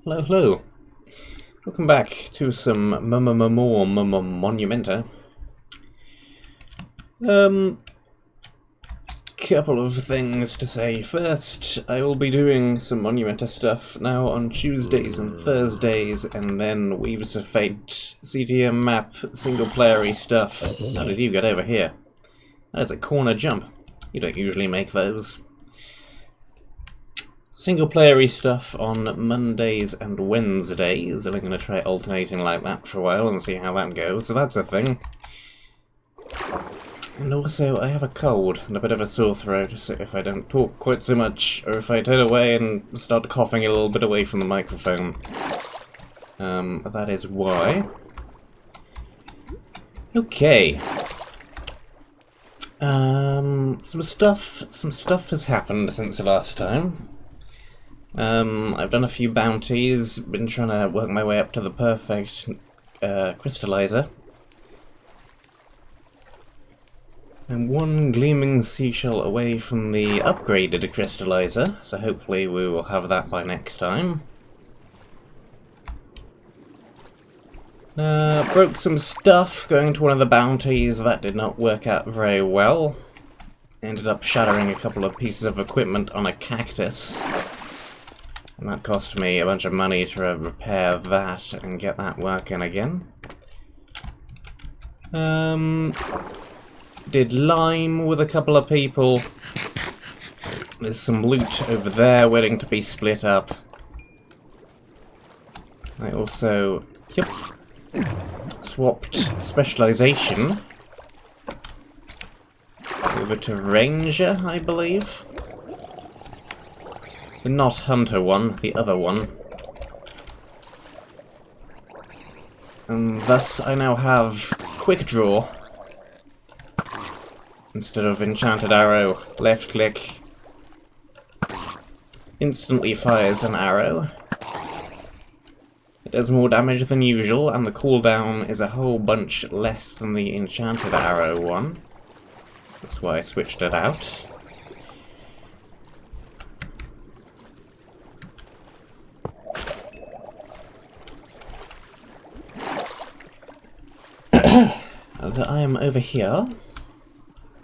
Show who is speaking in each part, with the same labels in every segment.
Speaker 1: Hello, hello. Welcome back to some more Monumenta. Couple of things to say. First, I will be doing some Monumenta stuff now on Tuesdays and Thursdays, and then Weaves of Fate, CTM map, single-player-y stuff. How did you get over here? That is a corner jump. You don't usually make those. Single-player-y stuff on Mondays and Wednesdays, and I'm going to try alternating like that for a while and see how that goes, so that's a thing. And also, I have a cold and a bit of a sore throat, so if I don't talk quite so much, or if I turn away and start coughing a little bit away from the microphone, that is why. Okay. Some stuff has happened since the last time. I've done a few bounties, been trying to work my way up to the perfect crystallizer. I'm one gleaming seashell away from the upgraded crystallizer, so hopefully we will have that by next time. Broke some stuff going to one of the bounties. That did not work out very well. Ended up shattering a couple of pieces of equipment on a cactus. And that cost me a bunch of money to repair that and get that working again. Did lime with a couple of people. There's some loot over there waiting to be split up. I also, swapped specialization over to Ranger, I believe. The not Hunter one, the other one. And thus I now have Quick Draw. Instead of Enchanted Arrow, left click. Instantly fires an arrow. It does more damage than usual, and the cooldown is a whole bunch less than the Enchanted Arrow one. That's why I switched it out. And I am over here,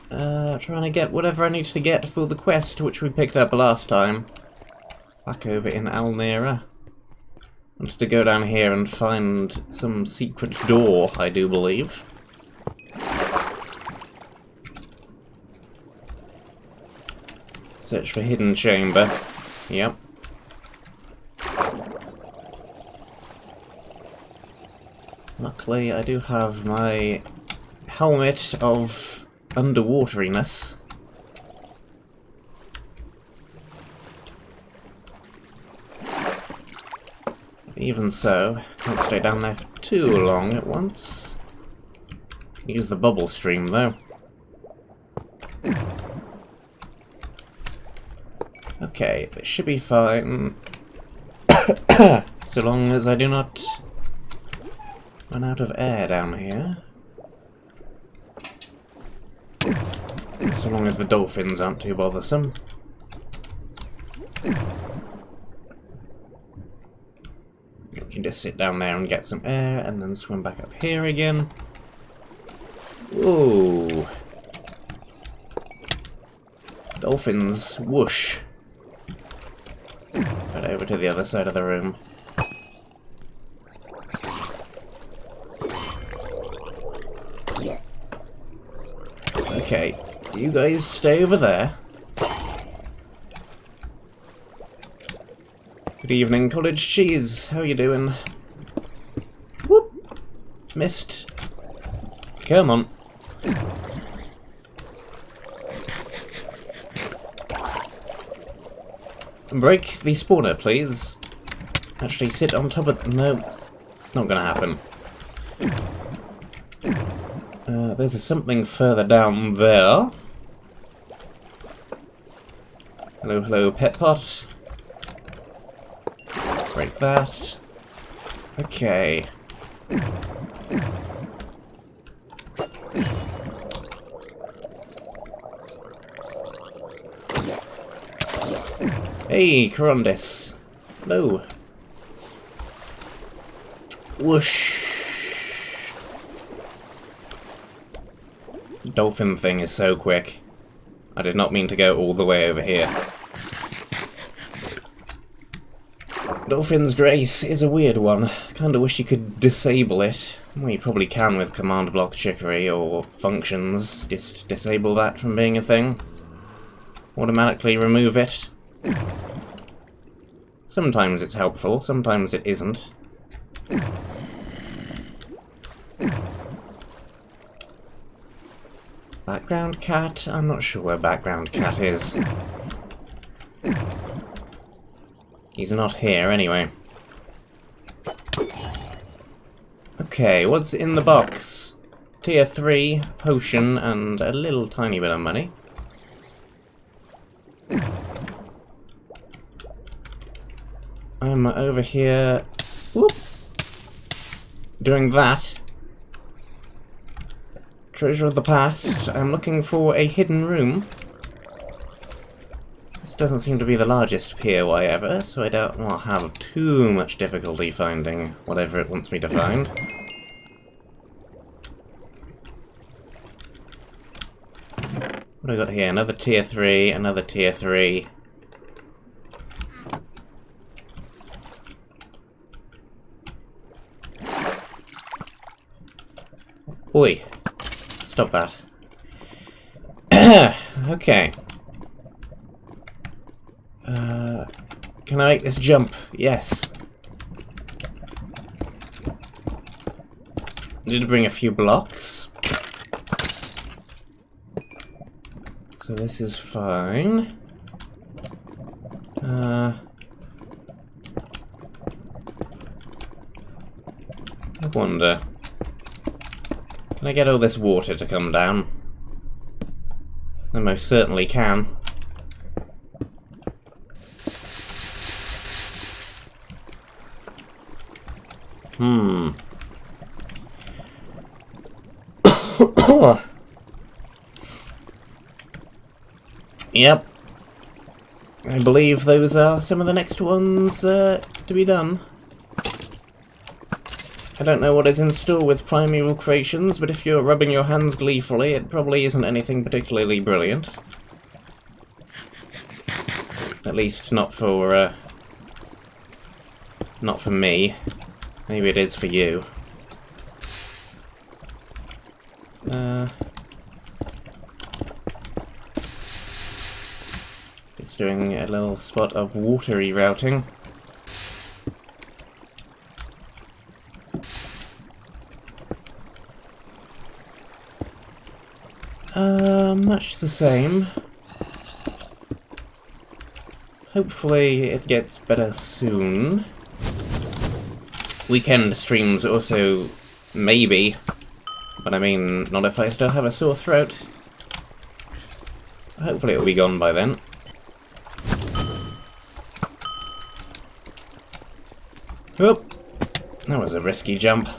Speaker 1: trying to get whatever I need to get for the quest which we picked up last time. Back over in Alnera. I wanted to go down here and find some secret door, I do believe. Search for hidden chamber. Yep. Luckily, I do have my helmet of underwateriness. Even so, can't stay down there for too long at once. Can use the bubble stream though. Okay, it should be fine. So long as I do not run out of air down here. So long as the dolphins aren't too bothersome. You can just sit down there and get some air, and then swim back up here again. Whoa! Dolphins, whoosh! Right over to the other side of the room. Okay, you guys stay over there. Good evening, Cottage Cheese. How you doing? Whoop! Missed. Come on. Break the spawner, please. Actually, sit on top of... No, not gonna happen. There's something further down there. Hello, hello, pet pot. Break that. Okay. Hey, Corondis. Hello. Whoosh! Dolphin thing is so quick. I did not mean to go all the way over here. Dolphin's Drace is a weird one. Kinda wish you could disable it. Well, you probably can with command block chicory or functions. Just disable that from being a thing. Automatically remove it. Sometimes it's helpful, sometimes it isn't. Background cat? I'm not sure where background cat is. He's not here anyway. Okay, what's in the box? Tier 3 potion and a little tiny bit of money. I'm over here, whoop, doing that. Treasure of the past. I'm looking for a hidden room. This doesn't seem to be the largest POI ever, so I don't have too much difficulty finding whatever it wants me to find. What do I got here? Another tier 3, another tier 3. Oi! Stop that. Okay. Can I make this jump? Yes. Did bring a few blocks. So this is fine. I wonder. Can I get all this water to come down? I most certainly can. Yep. I believe those are some of the next ones to be done. I don't know what is in store with Primeval Creations, but if you're rubbing your hands gleefully, it probably isn't anything particularly brilliant. At least not for me. Maybe it is for you. Just doing a little spot of watery routing. Much the same. Hopefully it gets better soon. Weekend streams also, maybe. But I mean, not if I still have a sore throat. Hopefully it'll be gone by then. Oop! That was a risky jump.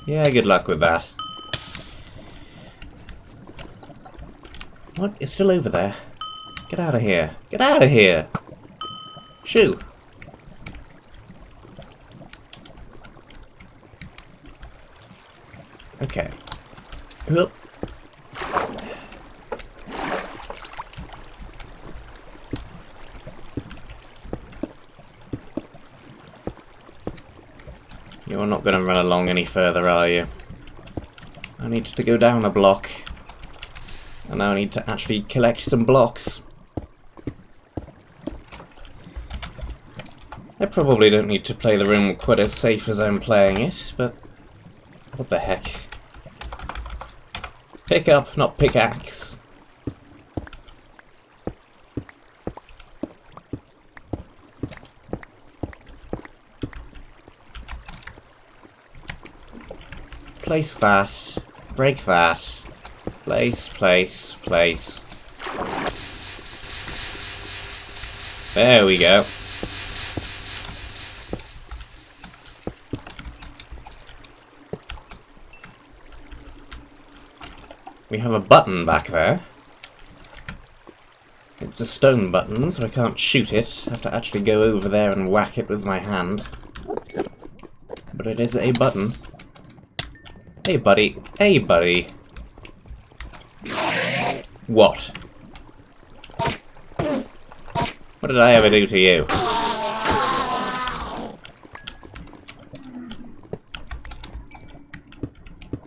Speaker 1: Yeah, good luck with that. What? It's still over there. Get out of here. Get out of here! Shoo! Okay. Oop. You're not going to run along any further, are you? I need to go down a block. And now I need to actually collect some blocks. I probably don't need to play the room quite as safe as I'm playing it, but what the heck. Pick up, not pickaxe. Place that. Break that. Place, place, place. There we go. We have a button back there. It's a stone button, so I can't shoot it. I have to actually go over there and whack it with my hand. But it is a button. Hey, buddy. Hey, buddy. What? What did I ever do to you?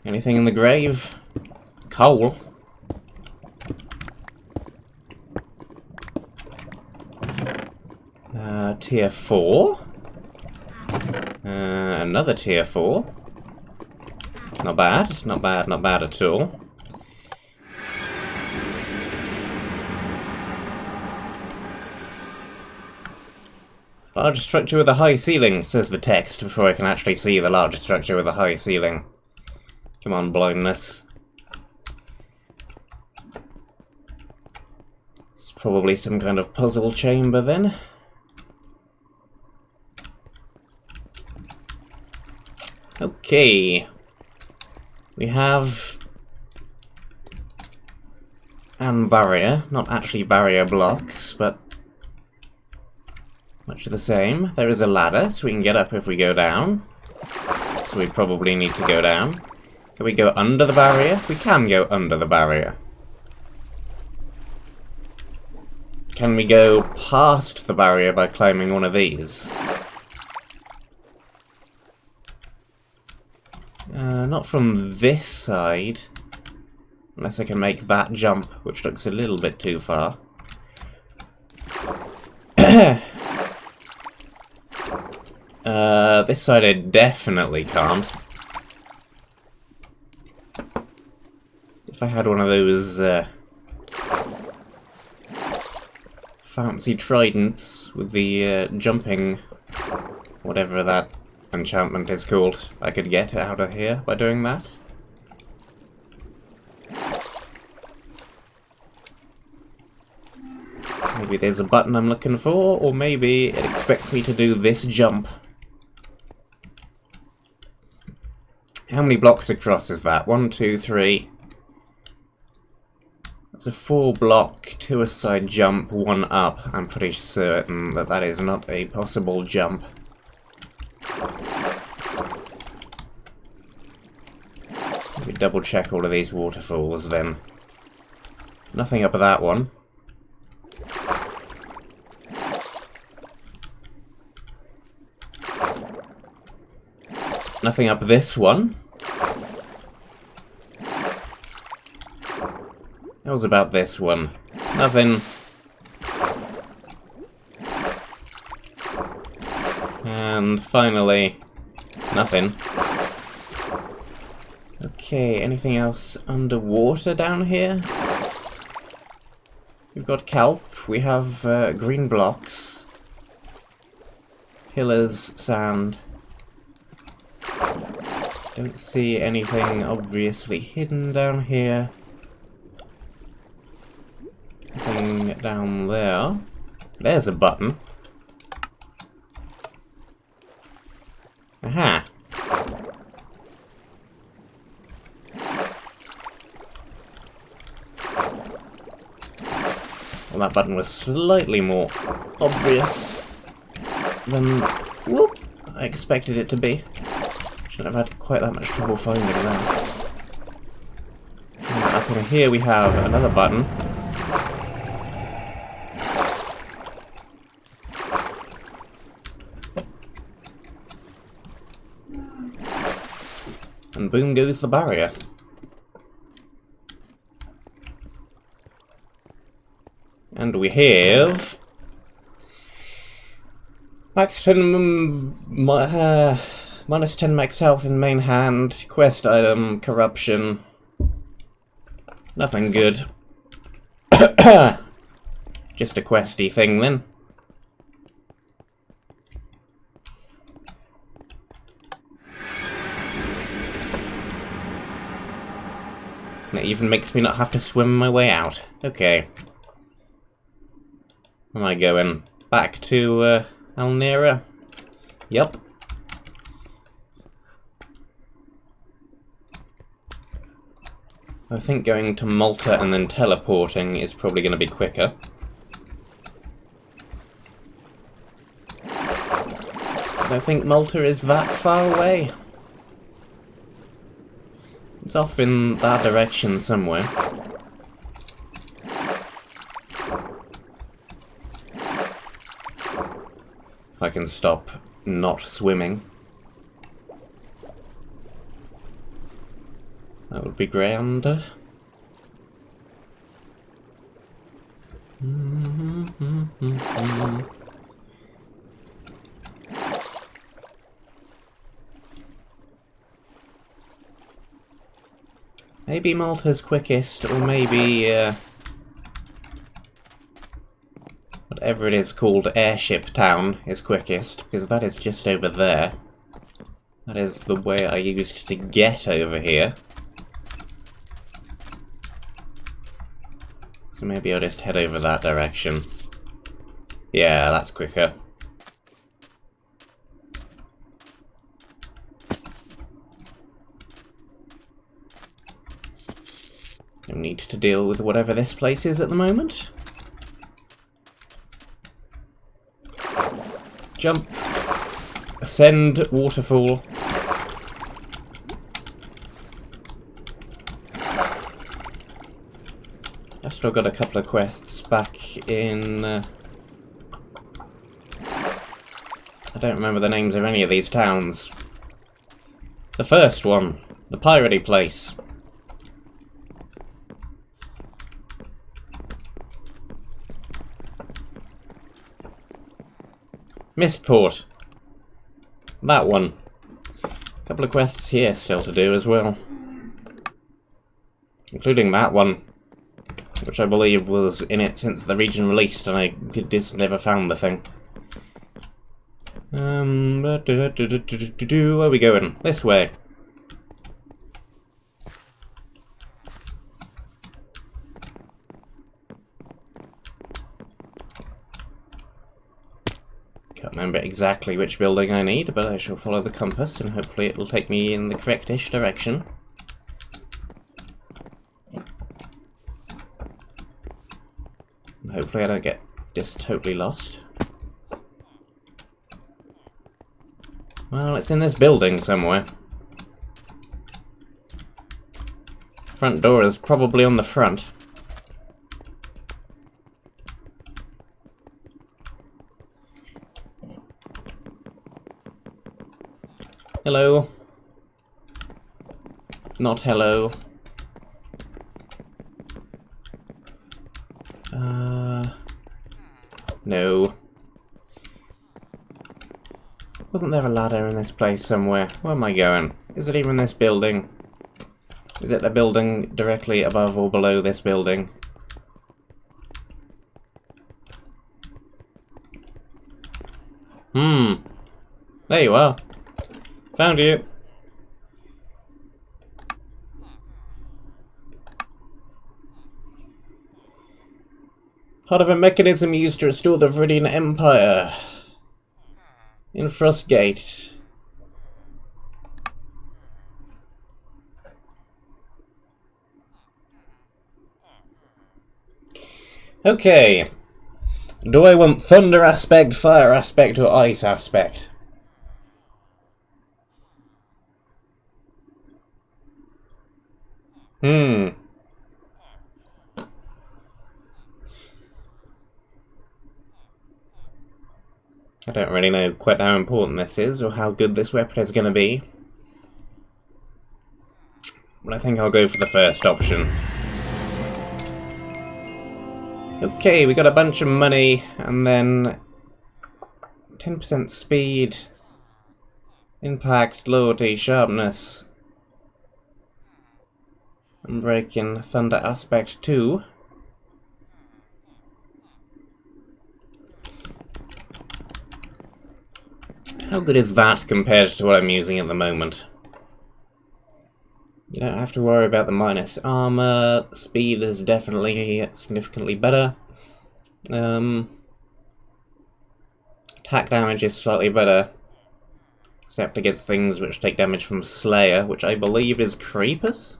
Speaker 1: Anything in the grave? Coal? Tier 4? Another tier 4. Not bad, not bad, not bad at all. Large structure with a high ceiling, says the text, before I can actually see the large structure with a high ceiling. Come on, blindness. It's probably some kind of puzzle chamber then. Okay. We have an barrier, not actually barrier blocks, but much the same. There is a ladder, so we can get up if we go down. So we probably need to go down. Can we go under the barrier? We can go under the barrier. Can we go past the barrier by climbing one of these? Not from this side. Unless I can make that jump, which looks a little bit too far. This side I definitely can't. If I had one of those fancy tridents with the jumping, whatever that enchantment is called, I could get out of here by doing that. Maybe there's a button I'm looking for, or maybe it expects me to do this jump. How many blocks across is that? 1, 2, 3. That's a 4-block, 2-a-side jump, 1 up. I'm pretty certain that that is not a possible jump. Let me double check all of these waterfalls then. Nothing up that one. Nothing up this one. How's about this one? Nothing. And finally, nothing. Okay, anything else underwater down here? We've got kelp, we have green blocks, pillars, sand. Don't see anything obviously hidden down here. Nothing down there. There's a button. Aha! Well, that button was slightly more obvious than whoop, I expected it to be. Shouldn't have had quite that much trouble finding that. And up in here we have another button. And boom goes the barrier. And we have max 10 minus 10 max health in main hand, quest item, corruption. Nothing good. Just a questy thing then. And it even makes me not have to swim my way out. Okay. Am I going back to Alnera? Yup. I think going to Malta and then teleporting is probably going to be quicker. don't think Malta is that far away. It's off in that direction somewhere. If I can stop not swimming, that would be grand. Maybe Malta's quickest, or maybe whatever it is called, Airship Town, is quickest, because that is just over there. That is the way I used to get over here. So maybe I'll just head over that direction. Yeah, that's quicker. No need to deal with whatever this place is at the moment. Jump. Ascend waterfall. I've still got a couple of quests back in... I don't remember the names of any of these towns. The first one, the piratey place. Mistport. That one. A couple of quests here still to do as well. Including that one, which I believe was in it since the region released, and I just never found the thing. Where are we going? This way. Can't remember exactly which building I need, but I shall follow the compass and hopefully it will take me in the correct-ish direction. And hopefully I don't get just totally lost. Well, it's in this building somewhere. Front door is probably on the front. Hello. Not hello. No. Wasn't there a ladder in this place somewhere? Where am I going? Is it even this building? Is it the building directly above or below this building? There you are. Found you. Part of a mechanism used to restore the Viridian Empire. In Frostgate. Okay. Do I want thunder aspect, fire aspect, or ice aspect? I don't really know quite how important this is, or how good this weapon is going to be. But I think I'll go for the first option. Okay, we got a bunch of money, and then 10% speed, impact, loyalty, sharpness, and breaking thunder aspect 2. How good is that compared to what I'm using at the moment? You don't have to worry about the minus armor. Speed is definitely significantly better. Attack damage is slightly better, except against things which take damage from Slayer, which I believe is Creepers?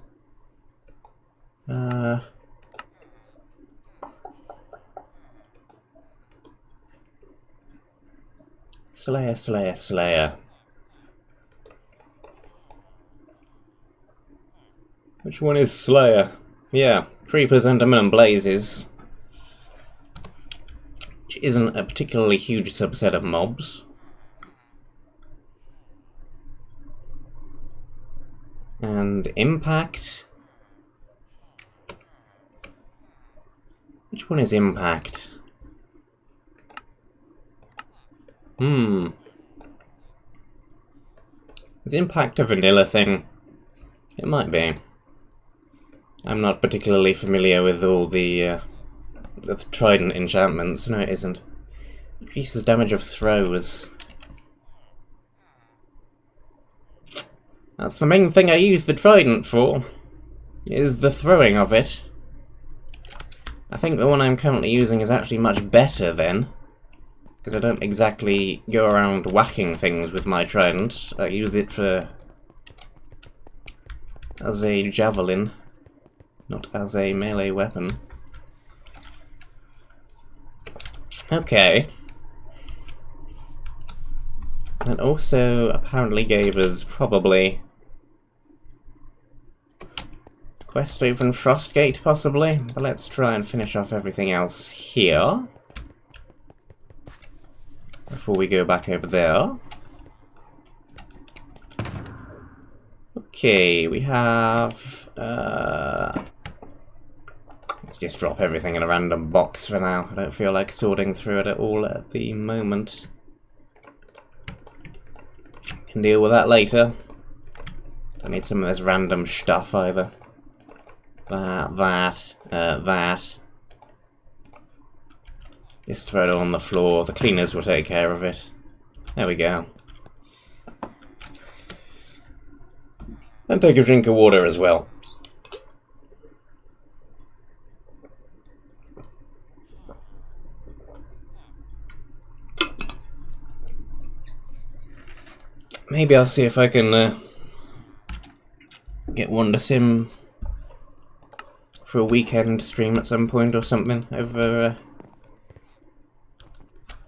Speaker 1: Slayer, Slayer, Slayer. Which one is Slayer? Yeah, Creepers, Endermen and Blazes. Which isn't a particularly huge subset of mobs. And Impact. Which one is Impact? Is Impact a vanilla thing? It might be. I'm not particularly familiar with all the trident enchantments. No, it isn't. Increases damage of throws. That's the main thing I use the trident for, is the throwing of it. I think the one I'm currently using is actually much better then, because I don't exactly go around whacking things with my trident. I use it as a javelin, not as a melee weapon. Okay. And it also apparently gave us probably quest over in Frostgate, possibly, but let's try and finish off everything else here before we go back over there. Okay, we have... let's just drop everything in a random box for now. I don't feel like sorting through it at all at the moment. Can deal with that later. Don't need some of this random stuff either. That. Just throw it on the floor. The cleaners will take care of it. There we go. And take a drink of water as well. Maybe I'll see if I can get Wonder Sim for a weekend stream at some point or something over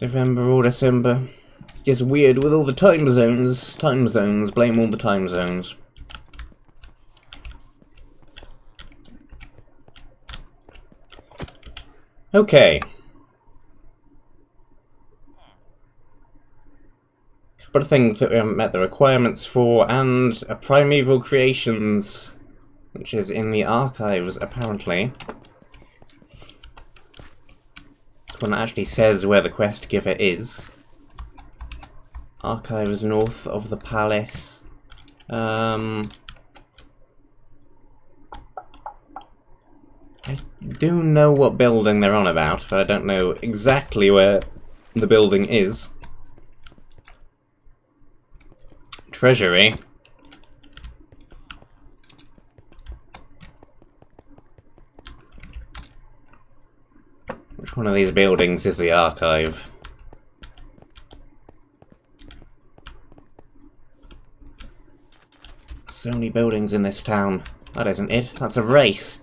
Speaker 1: November or December. It's just weird with all the time zones. Time zones, blame all the time zones. Okay. Couple of things that we haven't met the requirements for, and a Primeval Creations, which is in the archives, apparently. This one actually says where the quest giver is. Archives north of the palace. I do know what building they're on about, but I don't know exactly where the building is. Treasury. Which one of these buildings is the archive? So many buildings in this town. That isn't it. That's a race.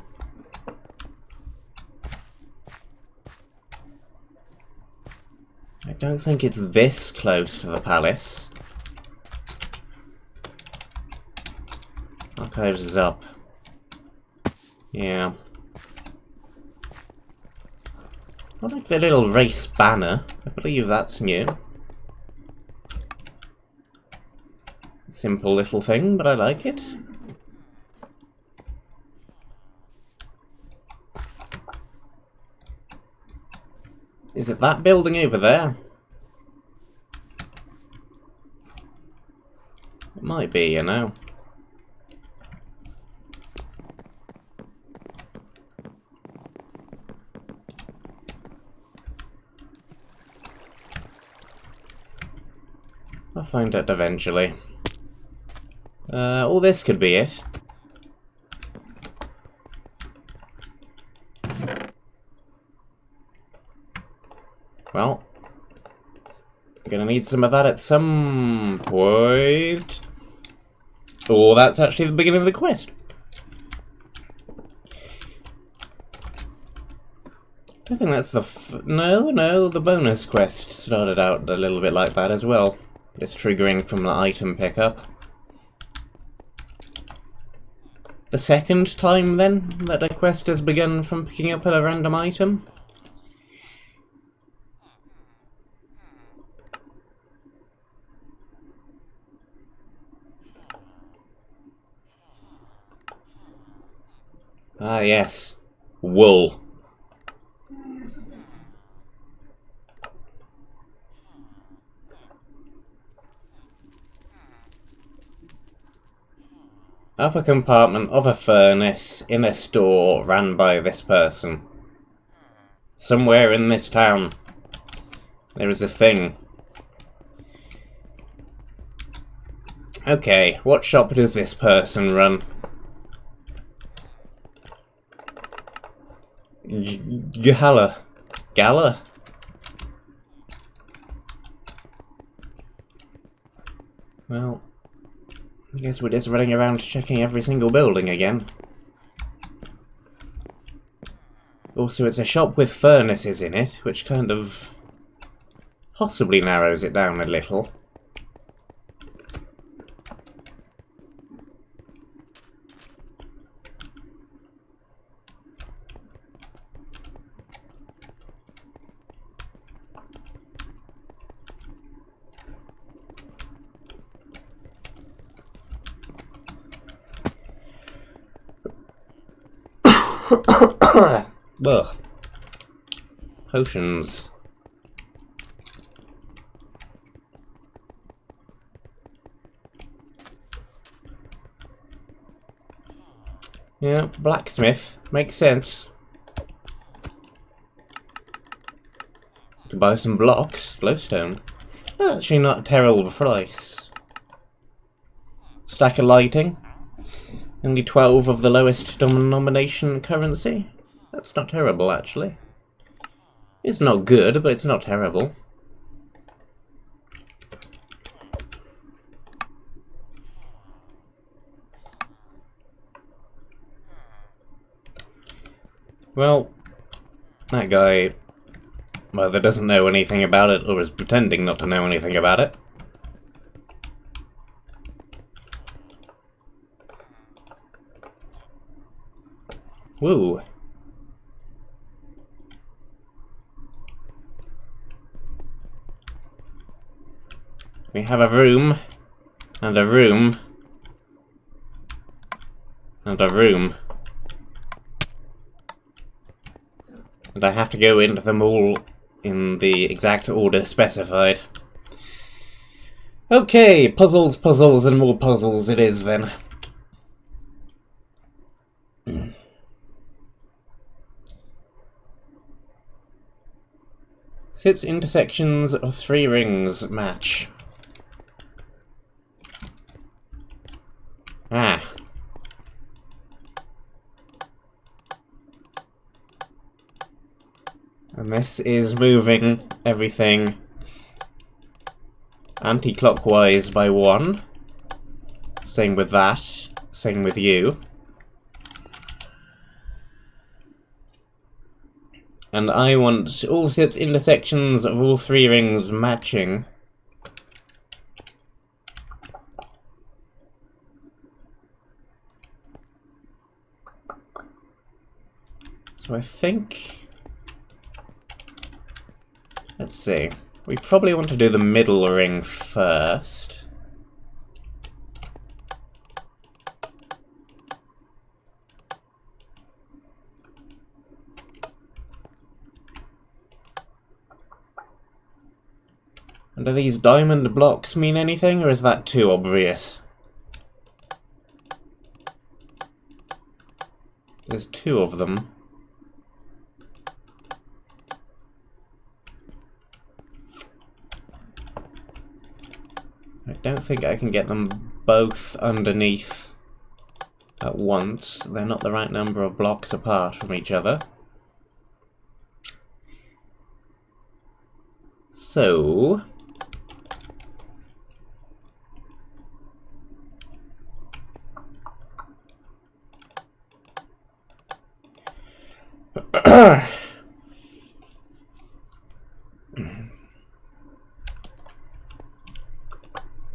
Speaker 1: I don't think it's this close to the palace. Archives is up. Yeah. I like the little race banner. I believe that's new. Simple little thing, but I like it. Is it that building over there? It might be, you know. I'll find it eventually. All this could be it. Well, I'm gonna need some of that at some point. Oh, that's actually the beginning of the quest. I think that's the no, the bonus quest started out a little bit like that as well. It's triggering from the item pickup. The second time, then, that a quest has begun from picking up a random item? Ah, yes. Wool. Upper compartment of a furnace in a store ran by this person. Somewhere in this town, there is a thing. Okay, what shop does this person run? Gala. Gala? Well, I guess we're just running around checking every single building again. Also, it's a shop with furnaces in it, which kind of possibly narrows it down a little. Ugh. Potions. Yeah, blacksmith. Makes sense. To buy some blocks, glowstone. That's actually not a terrible price. Stack of lighting. Only 12 of the lowest denomination currency. That's not terrible, actually. It's not good, but it's not terrible. Well, that guy either doesn't know anything about it or is pretending not to know anything about it. Woo. We have a room, and a room, and a room. And I have to go into them all in the exact order specified. Okay, puzzles, puzzles, and more puzzles it is then. Six intersections of 3 rings match. Ah. And this is moving everything anti-clockwise by 1. Same with that. Same with you. And I want all 6 intersections of all 3 rings matching. So I think... let's see. We probably want to do the middle ring first. And do these diamond blocks mean anything, or is that too obvious? There's 2 of them. I don't think I can get them both underneath at once. They're not the right number of blocks apart from each other. So...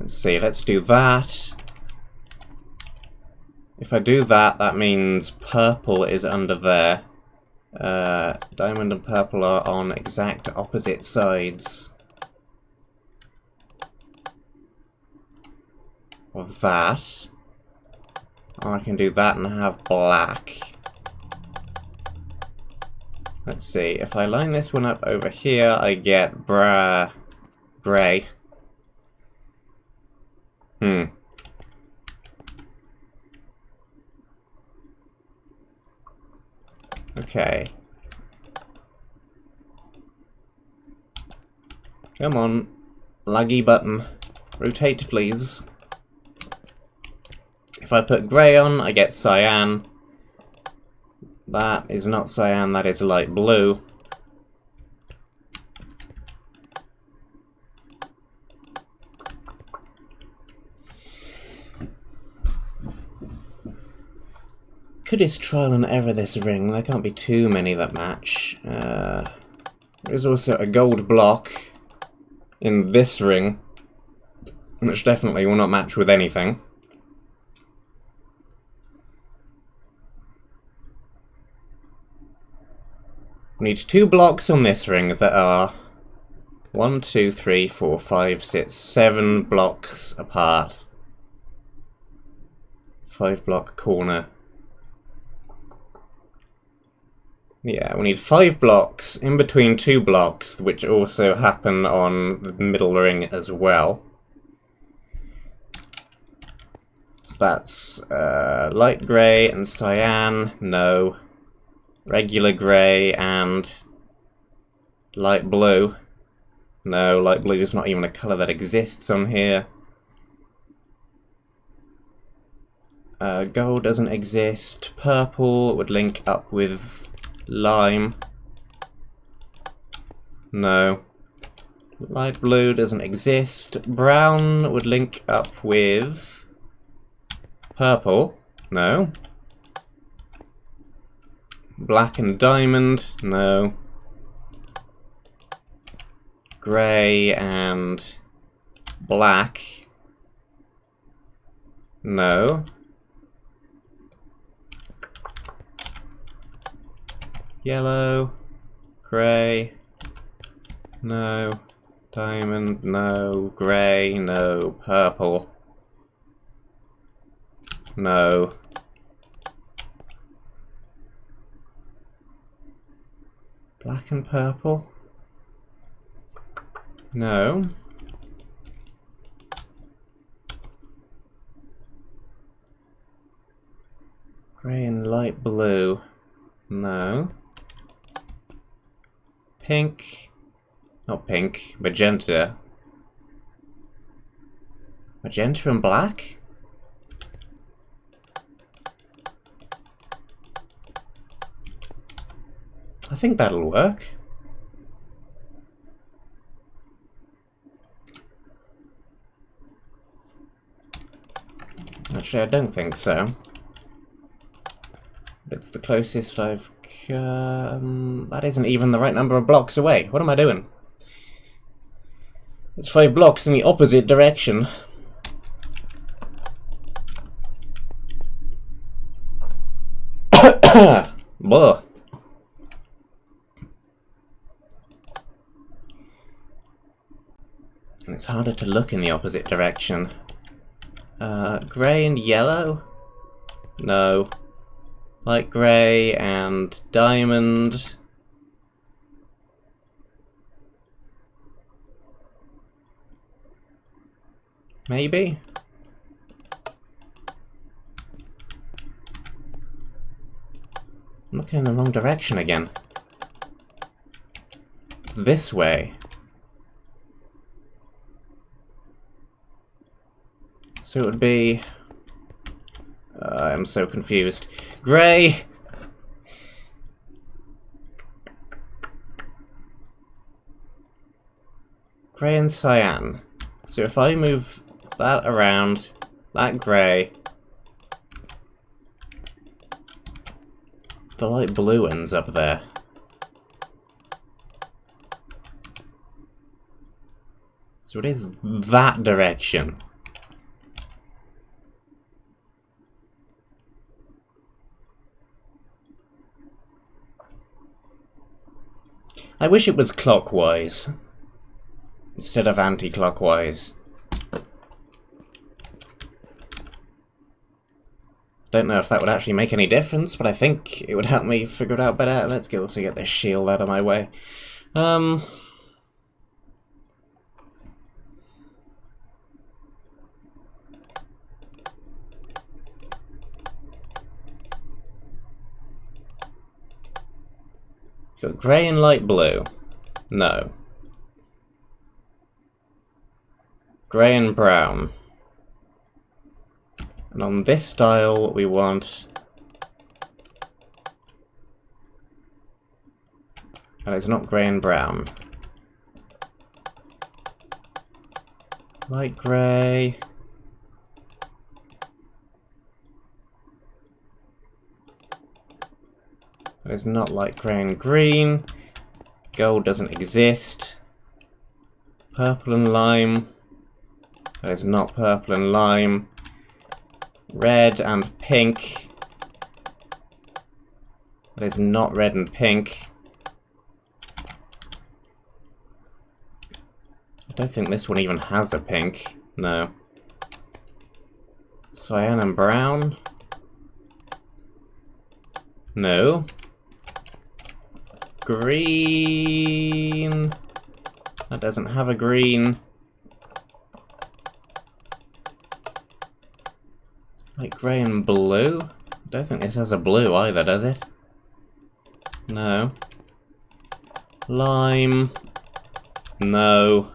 Speaker 1: Let's see, let's do that. If I do that, that means purple is under there. Diamond and purple are on exact opposite sides of that. Or I can do that and have black. Let's see, if I line this one up over here, I get grey. Okay. Come on. Laggy button. Rotate, please. If I put grey on, I get cyan. That is not cyan, that is light blue. Could just trial and error this ring. There can't be too many that match. There's also a gold block in this ring, which definitely will not match with anything. We need 2 blocks on this ring that are 1, 2, 3, 4, 5, 6, 7 blocks apart. 5 block corner. Yeah, we need 5 blocks in between 2 blocks, which also happen on the middle ring as well. So that's light grey and cyan, no. Regular grey and light blue. No, light blue is not even a colour that exists on here. Gold doesn't exist. Purple would link up with lime. No. Light blue doesn't exist. Brown would link up with purple. No. Black and diamond. No. Grey and black. No. Yellow, grey, no, diamond, no, grey, no, purple, no. Black and purple, no. Grey and light blue, no. Pink, not pink, magenta. Magenta and black? I think that'll work. Actually, I don't think so. It's the closest I've come. That isn't even the right number of blocks away. What am I doing? It's 5 blocks in the opposite direction. Blah. And it's harder to look in the opposite direction. Grey and yellow? No. Light grey and diamond. Maybe? I'm looking in the wrong direction again. It's this way. So it would be... I'm so confused. Grey! Grey and cyan. So if I move that around, that grey, the light blue ends up there. So it is that direction. I wish it was clockwise instead of anti-clockwise. Don't know if that would actually make any difference, but I think it would help me figure it out better. Let's go also get this shield out of my way. Got grey and light blue. No. Grey and brown. And on this dial we want... And it's not grey and brown. Light grey. That is not light grey and green. Gold doesn't exist. Purple and lime. That is not purple and lime. Red and pink. That is not red and pink. I don't think this one even has a pink. No. Cyan and brown. No. Green. That doesn't have a green. Like grey and blue? I don't think this has a blue either, does it? No. Lime. No.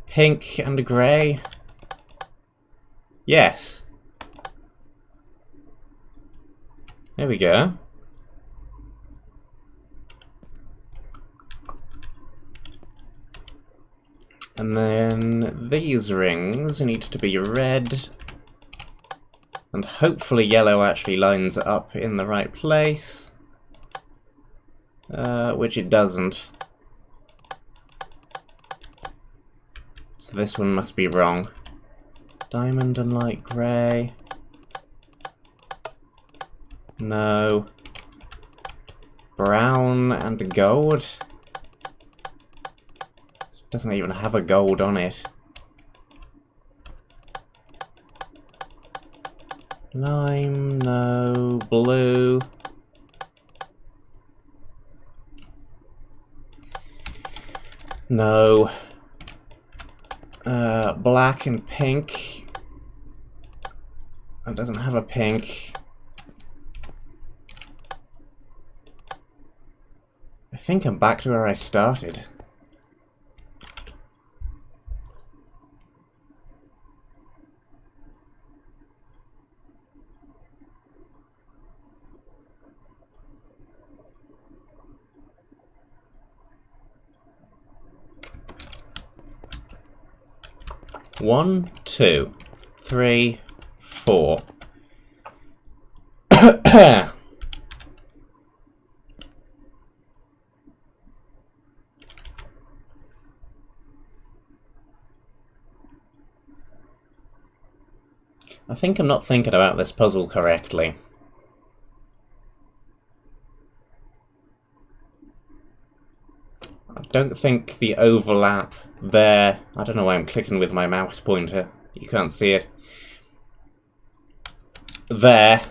Speaker 1: Pink and grey? Yes. There we go. And then these rings need to be red. And hopefully yellow actually lines up in the right place. Which it doesn't. So this one must be wrong. Diamond and light grey. No. Brown and gold. This doesn't even have a gold on it. Lime, no. Blue. No. Black and pink. It doesn't have a pink. I think I'm back to where I started. One, two, three, four. I think I'm not thinking about this puzzle correctly. I don't think the overlap there... I don't know why I'm clicking with my mouse pointer. You can't see it. There,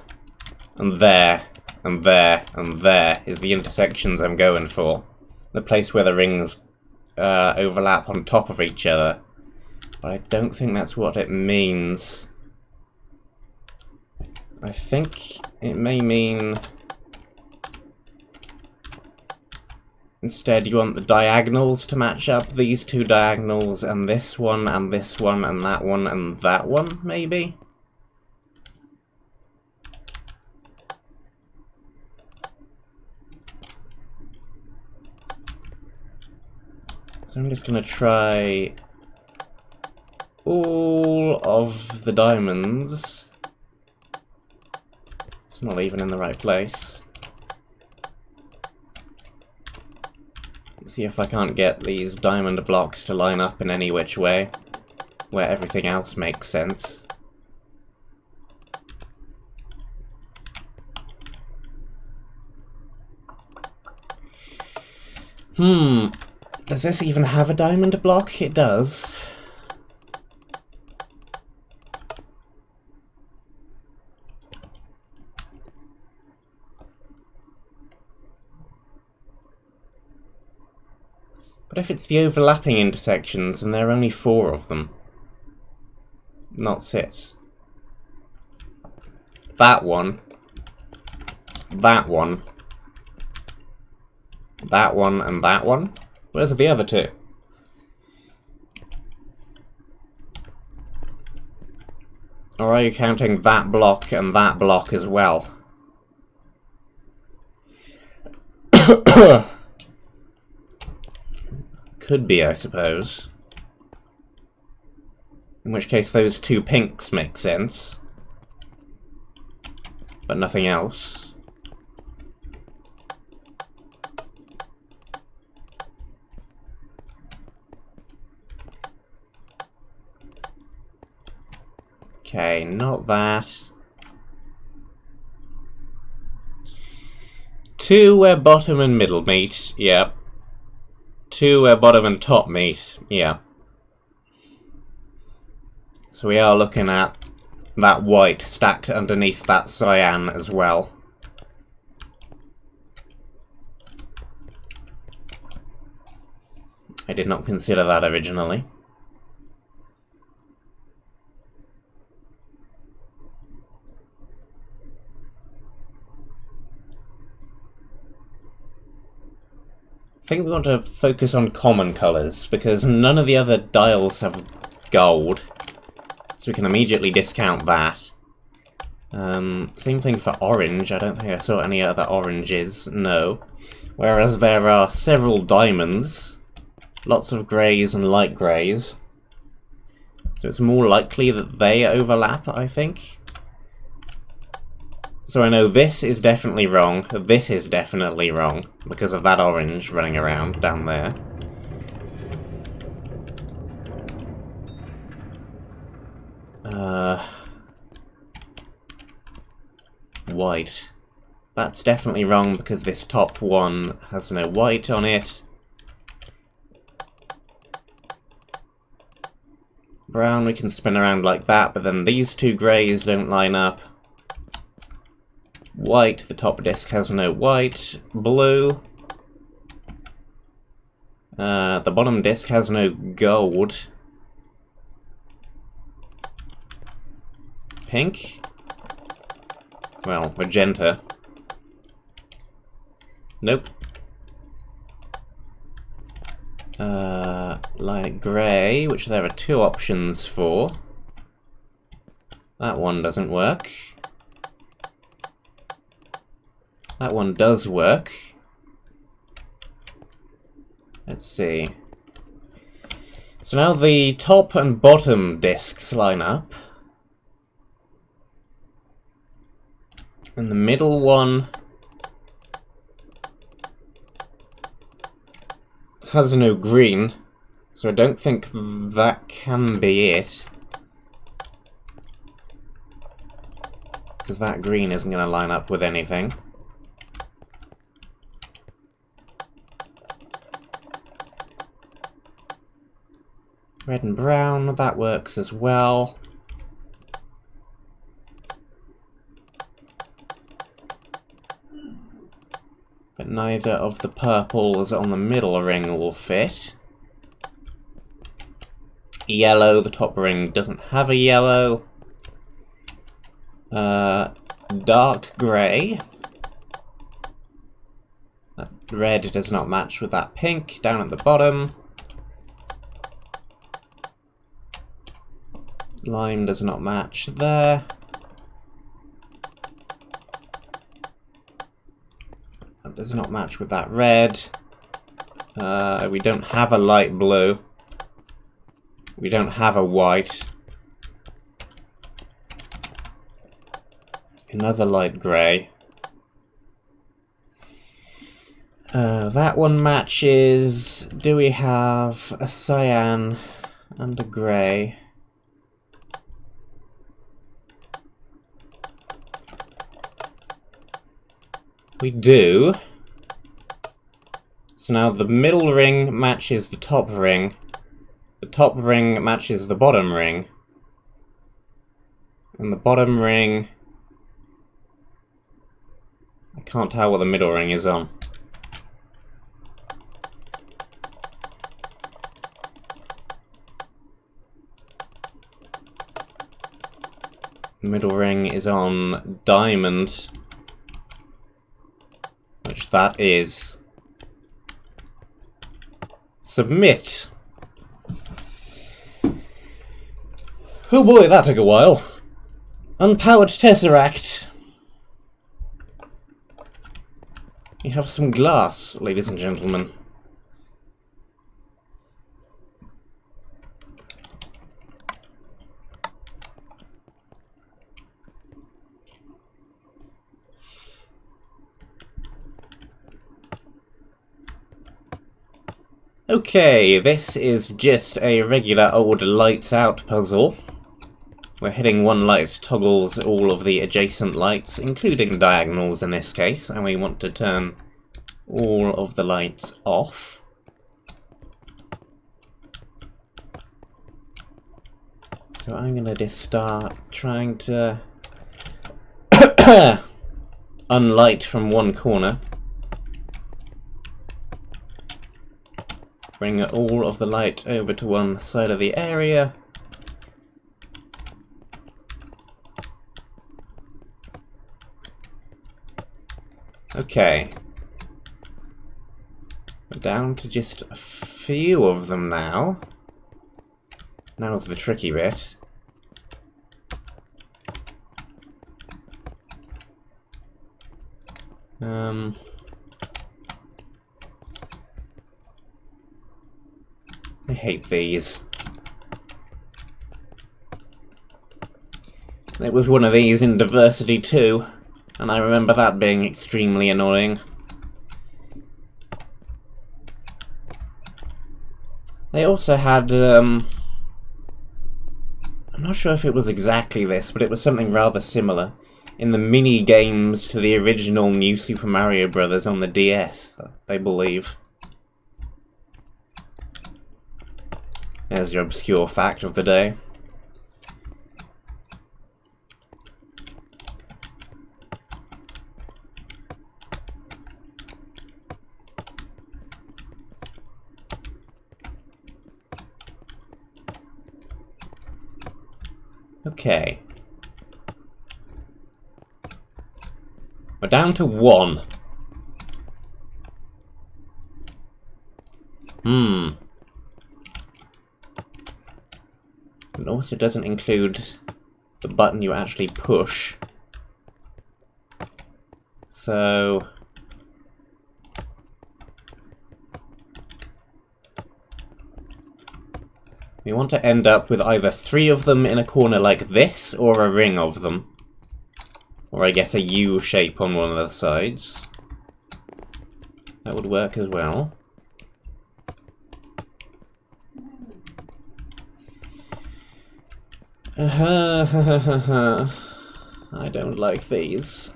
Speaker 1: and there, and there, and there is the intersections I'm going for. The place where the rings overlap on top of each other. But I don't think that's what it means. I think it may mean... Instead, you want the diagonals to match up, these two diagonals, and this one, and this one, and that one, and that one, maybe? So I'm just going to try all of the diamonds. It's not even in the right place. See if I can't get these diamond blocks to line up in any which way, where everything else makes sense. Does this even have a diamond block? It does. But if it's the overlapping intersections, and there are only 4 of them. Not 6. That one. That one. That one and that one? Where's the other 2? Or are you counting that block and that block as well? Could be, I suppose. In which case those 2 pinks make sense. But nothing else. Okay, not that. 2 where bottom and middle meet, yep. 2 where bottom and top meet, yeah. So we are looking at that white stacked underneath that cyan as well. I did not consider that originally. I think we want to focus on common colours, because none of the other dials have gold, so we can immediately discount that. Same thing for orange, I don't think I saw any other oranges, no. Whereas there are several diamonds, lots of greys and light greys, so it's more likely that they overlap, I think. So I know this is definitely wrong, this is definitely wrong, because of that orange running around down there. White. That's definitely wrong because this top one has no white on it. Brown we can spin around like that, but then these 2 greys don't line up. White, the top disc has no white. Blue. The bottom disc has no gold. Pink. Well, magenta. Nope. Light grey, which there are 2 options for. That one doesn't work. That one does work. Let's see. So now the top and bottom discs line up. And the middle one has no green, so I don't think that can be it. Because that green isn't going to line up with anything. Red and brown, that works as well. But neither of the purples on the middle ring will fit. Yellow, the top ring doesn't have a yellow. Dark grey. That red does not match with that pink down at the bottom. Lime does not match there. That does not match with that red. We don't have a light blue. We don't have a white. Another light grey. That one matches. Do we have a cyan and a grey? We do. So now the middle ring matches the top ring matches the bottom ring, and the bottom ring... I can't tell what the middle ring is on. The middle ring is on diamond, which that is. Submit! Oh boy, that took a while. Unpowered tesseract. We have some glass, ladies and gentlemen. Okay, this is just a regular old lights out puzzle. Where hitting one light toggles all of the adjacent lights, including diagonals in this case, and we want to turn all of the lights off. So I'm gonna just start trying to unlight from one corner. Bring all of the light over to one side of the area. Okay. We're down to just a few of them now. Now's the tricky bit. I hate these. There was one of these in Diversity 2, and I remember that being extremely annoying. They also had, I'm not sure if it was exactly this, but it was something rather similar in the mini-games to the original New Super Mario Bros. On the DS, I believe. There's your obscure fact of the day. Okay. We're down to one. It also doesn't include the button you actually push. So... we want to end up with either 3 of them in a corner like this, or a ring of them. Or I guess a U shape on one of the sides. That would work as well. I don't like these.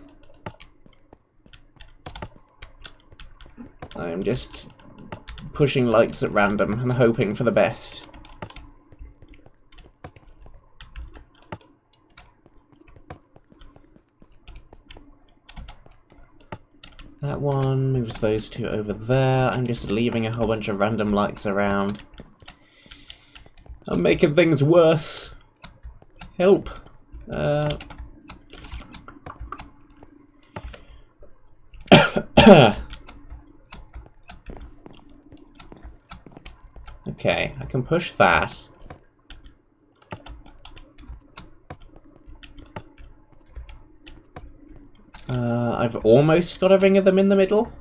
Speaker 1: I am just pushing lights at random and hoping for the best. That one moves those 2 over there. I'm just leaving a whole bunch of random lights around. I'm making things worse. Help. Okay, I can push that. I've almost got a ring of them in the middle.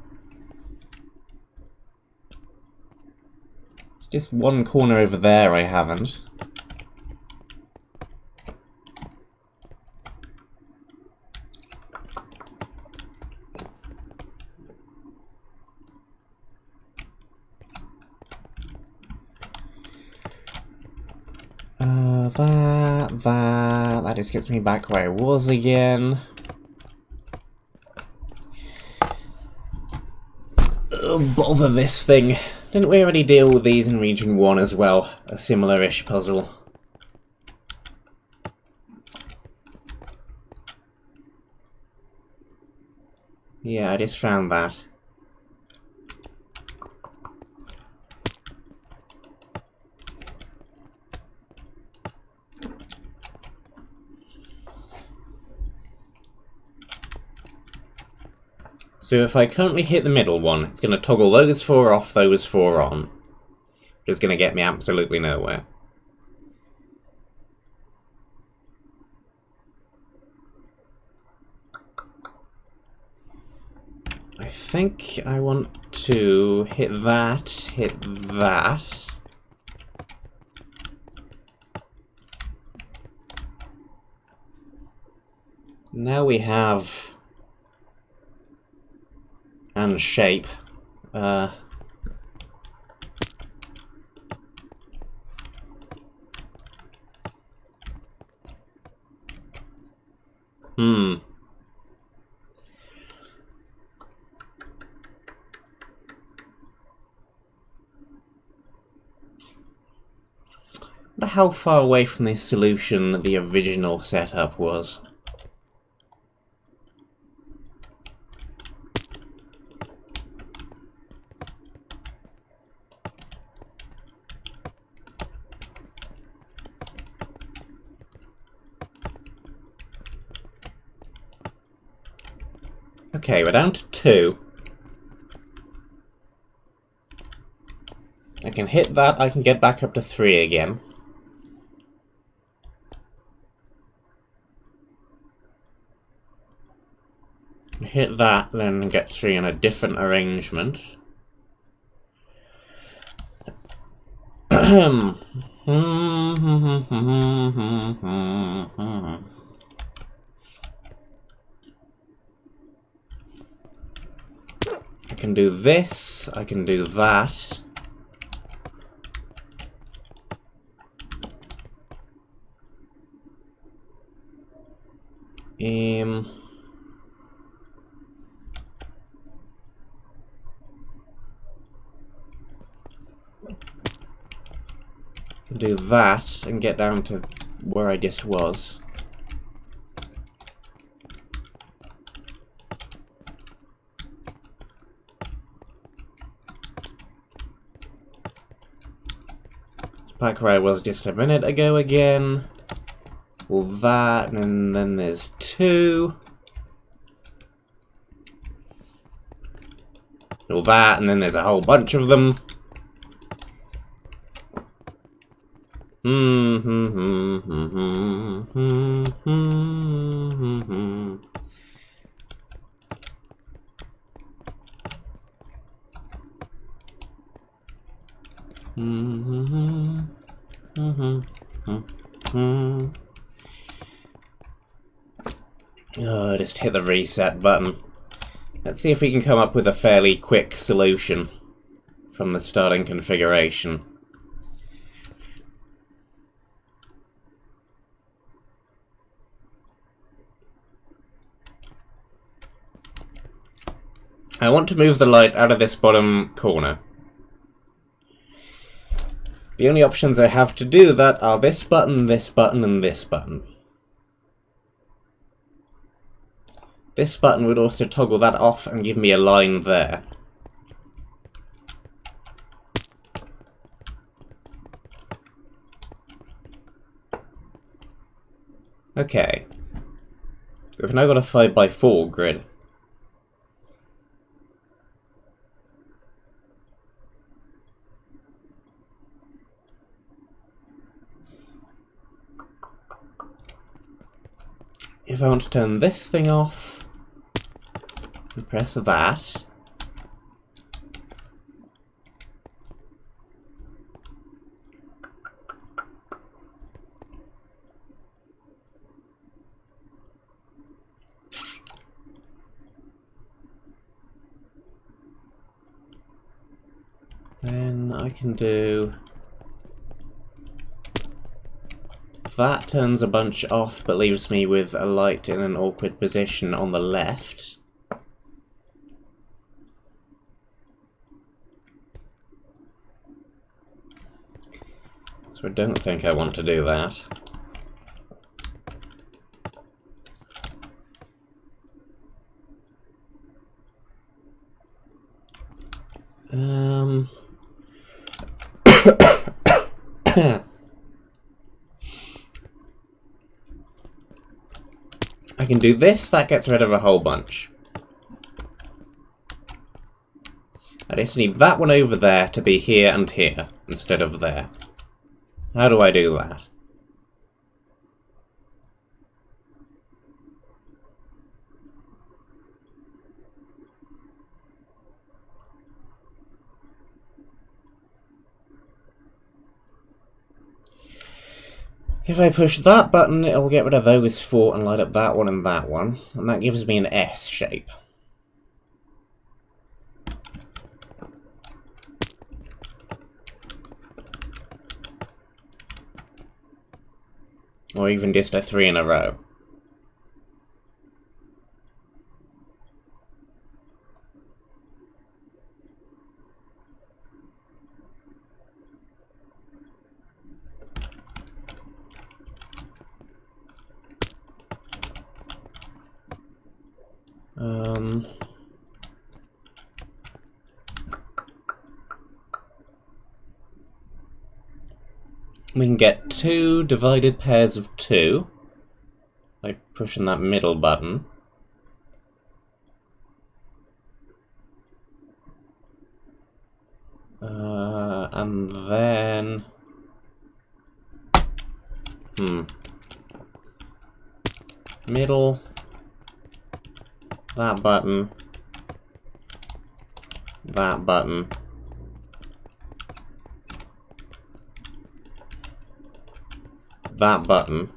Speaker 1: It's just one corner over there I haven't. That just gets me back where I was again. Oh, bother this thing. Didn't we already deal with these in Region 1 as well? A similar-ish puzzle. Yeah, I just found that. So if I currently hit the middle one, it's going to toggle those 4 off, those 4 on. Which is going to get me absolutely nowhere. I think I want to hit that, hit that. Now we have... and shape. I wonder how far away from this solution the original setup was. Okay, we're down to 2. I can hit that, I can get back up to 3 again. Hit that, then get 3 in a different arrangement. I can do this, I can do that. Do that and get down to where I just was. It's back where I was just a minute ago again. All that, and then there's 2. All that, and then there's a whole bunch of them. Oh, just hit the reset button. Let's see if we can come up with a fairly quick solution from the starting configuration. I want to move the light out of this bottom corner. The only options I have to do that are this button, and this button. This button would also toggle that off and give me a line there. Okay. We've now got a 5x4 grid. If I want to turn this thing off, and press that, then I can do... that turns a bunch off, but leaves me with a light in an awkward position on the left. So I don't think I want to do that. I can do this, that gets rid of a whole bunch. I just need that one over there to be here and here, instead of there. How do I do that? If I push that button, it'll get rid of those four and light up that one, and that gives me an S shape. Or even just a 3 in a row. We can get 2 divided pairs of 2 by pushing that middle button. And then... middle, that button, that button, that button,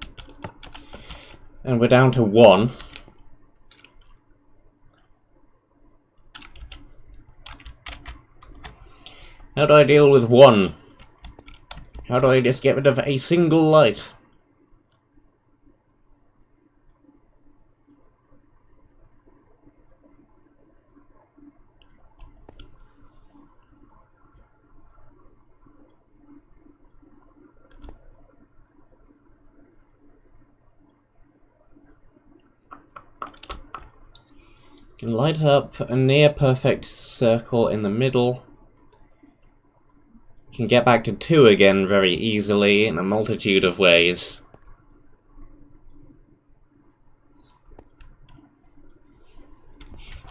Speaker 1: and we're down to 1. How do I deal with 1? How do I just get rid of a single light? Can light up a near perfect circle in the middle. Can get back to 2 again very easily in a multitude of ways.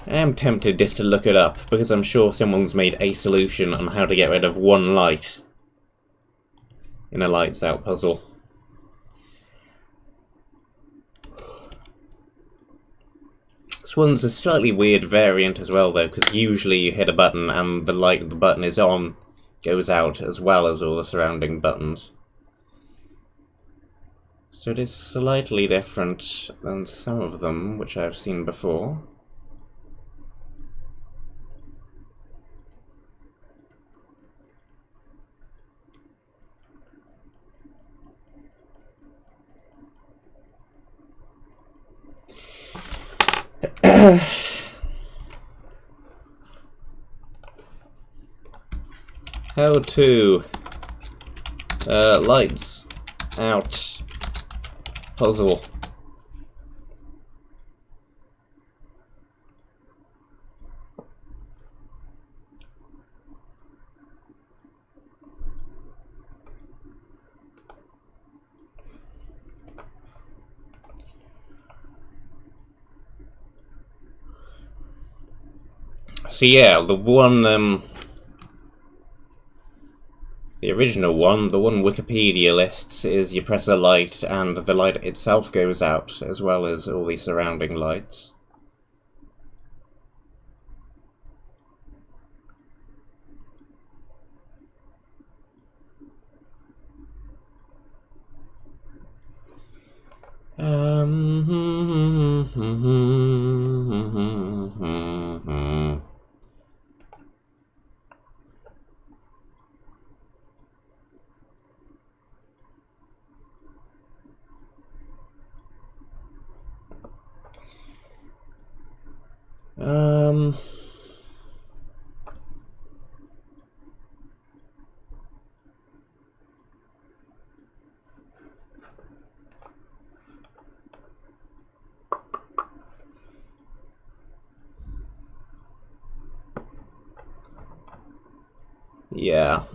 Speaker 1: I am tempted just to look it up, because I'm sure someone's made a solution on how to get rid of 1 light in a lights out puzzle. This one's a slightly weird variant as well though, because usually you hit a button and the light the button is on goes out as well as all the surrounding buttons. So it is slightly different than some of them which I've seen before. How to lights out puzzle. So yeah, the original one, the one Wikipedia lists, is you press a light and the light itself goes out, as well as all the surrounding lights. Yeah.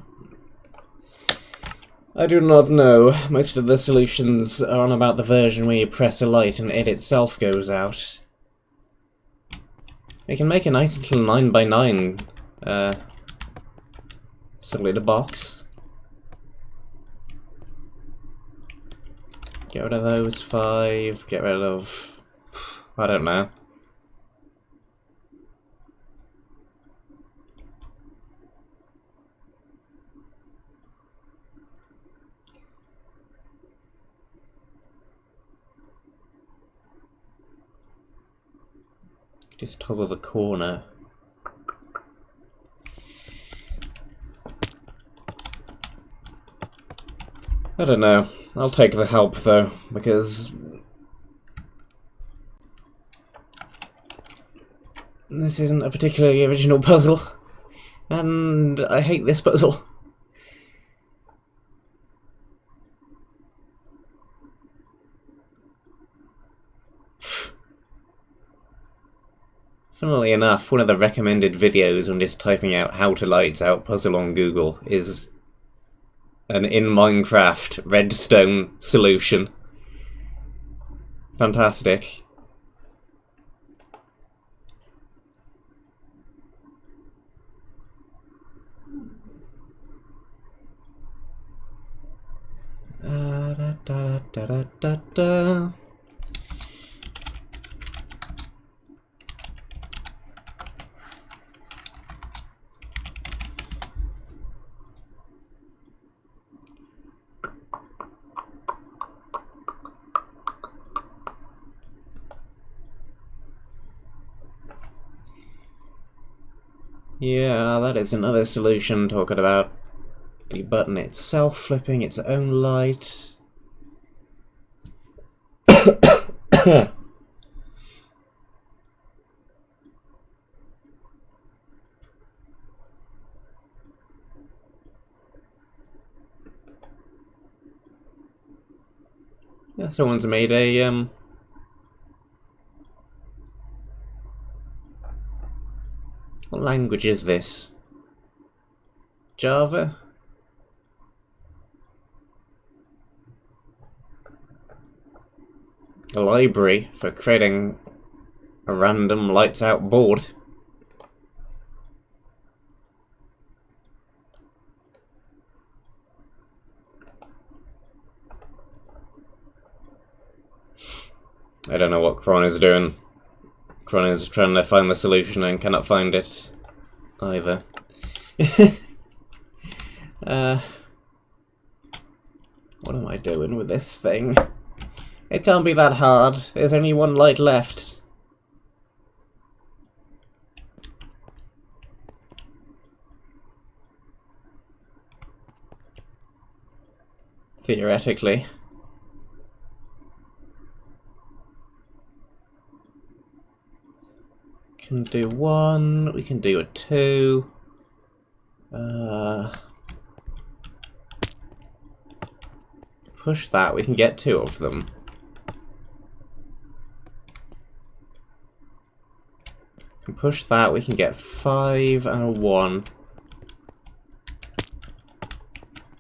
Speaker 1: I do not know. Most of the solutions are on about the version where you press a light and it itself goes out. We can make a nice little 9x9 solid box. Get rid of those 5, get rid of... I don't know. Just toggle the corner. I don't know. I'll take the help though, because this isn't a particularly original puzzle, and I hate this puzzle. Funnily enough, one of the recommended videos on just typing out how to lights out puzzle on Google is an in Minecraft redstone solution. Fantastic. Da, da, da, da, da, da. Yeah, that is another solution, talking about the button itself flipping its own light. Yeah, someone's made a what language is this? Java? A library for creating a random lights out board. I don't know what Cron is doing. Cron is trying to find the solution and cannot find it either. What am I doing with this thing? It can't be that hard. There's only one light left. Theoretically. Can do 1, we can do a 2. Push that, we can get 2 of them. Can push that, we can get 5 and a 1.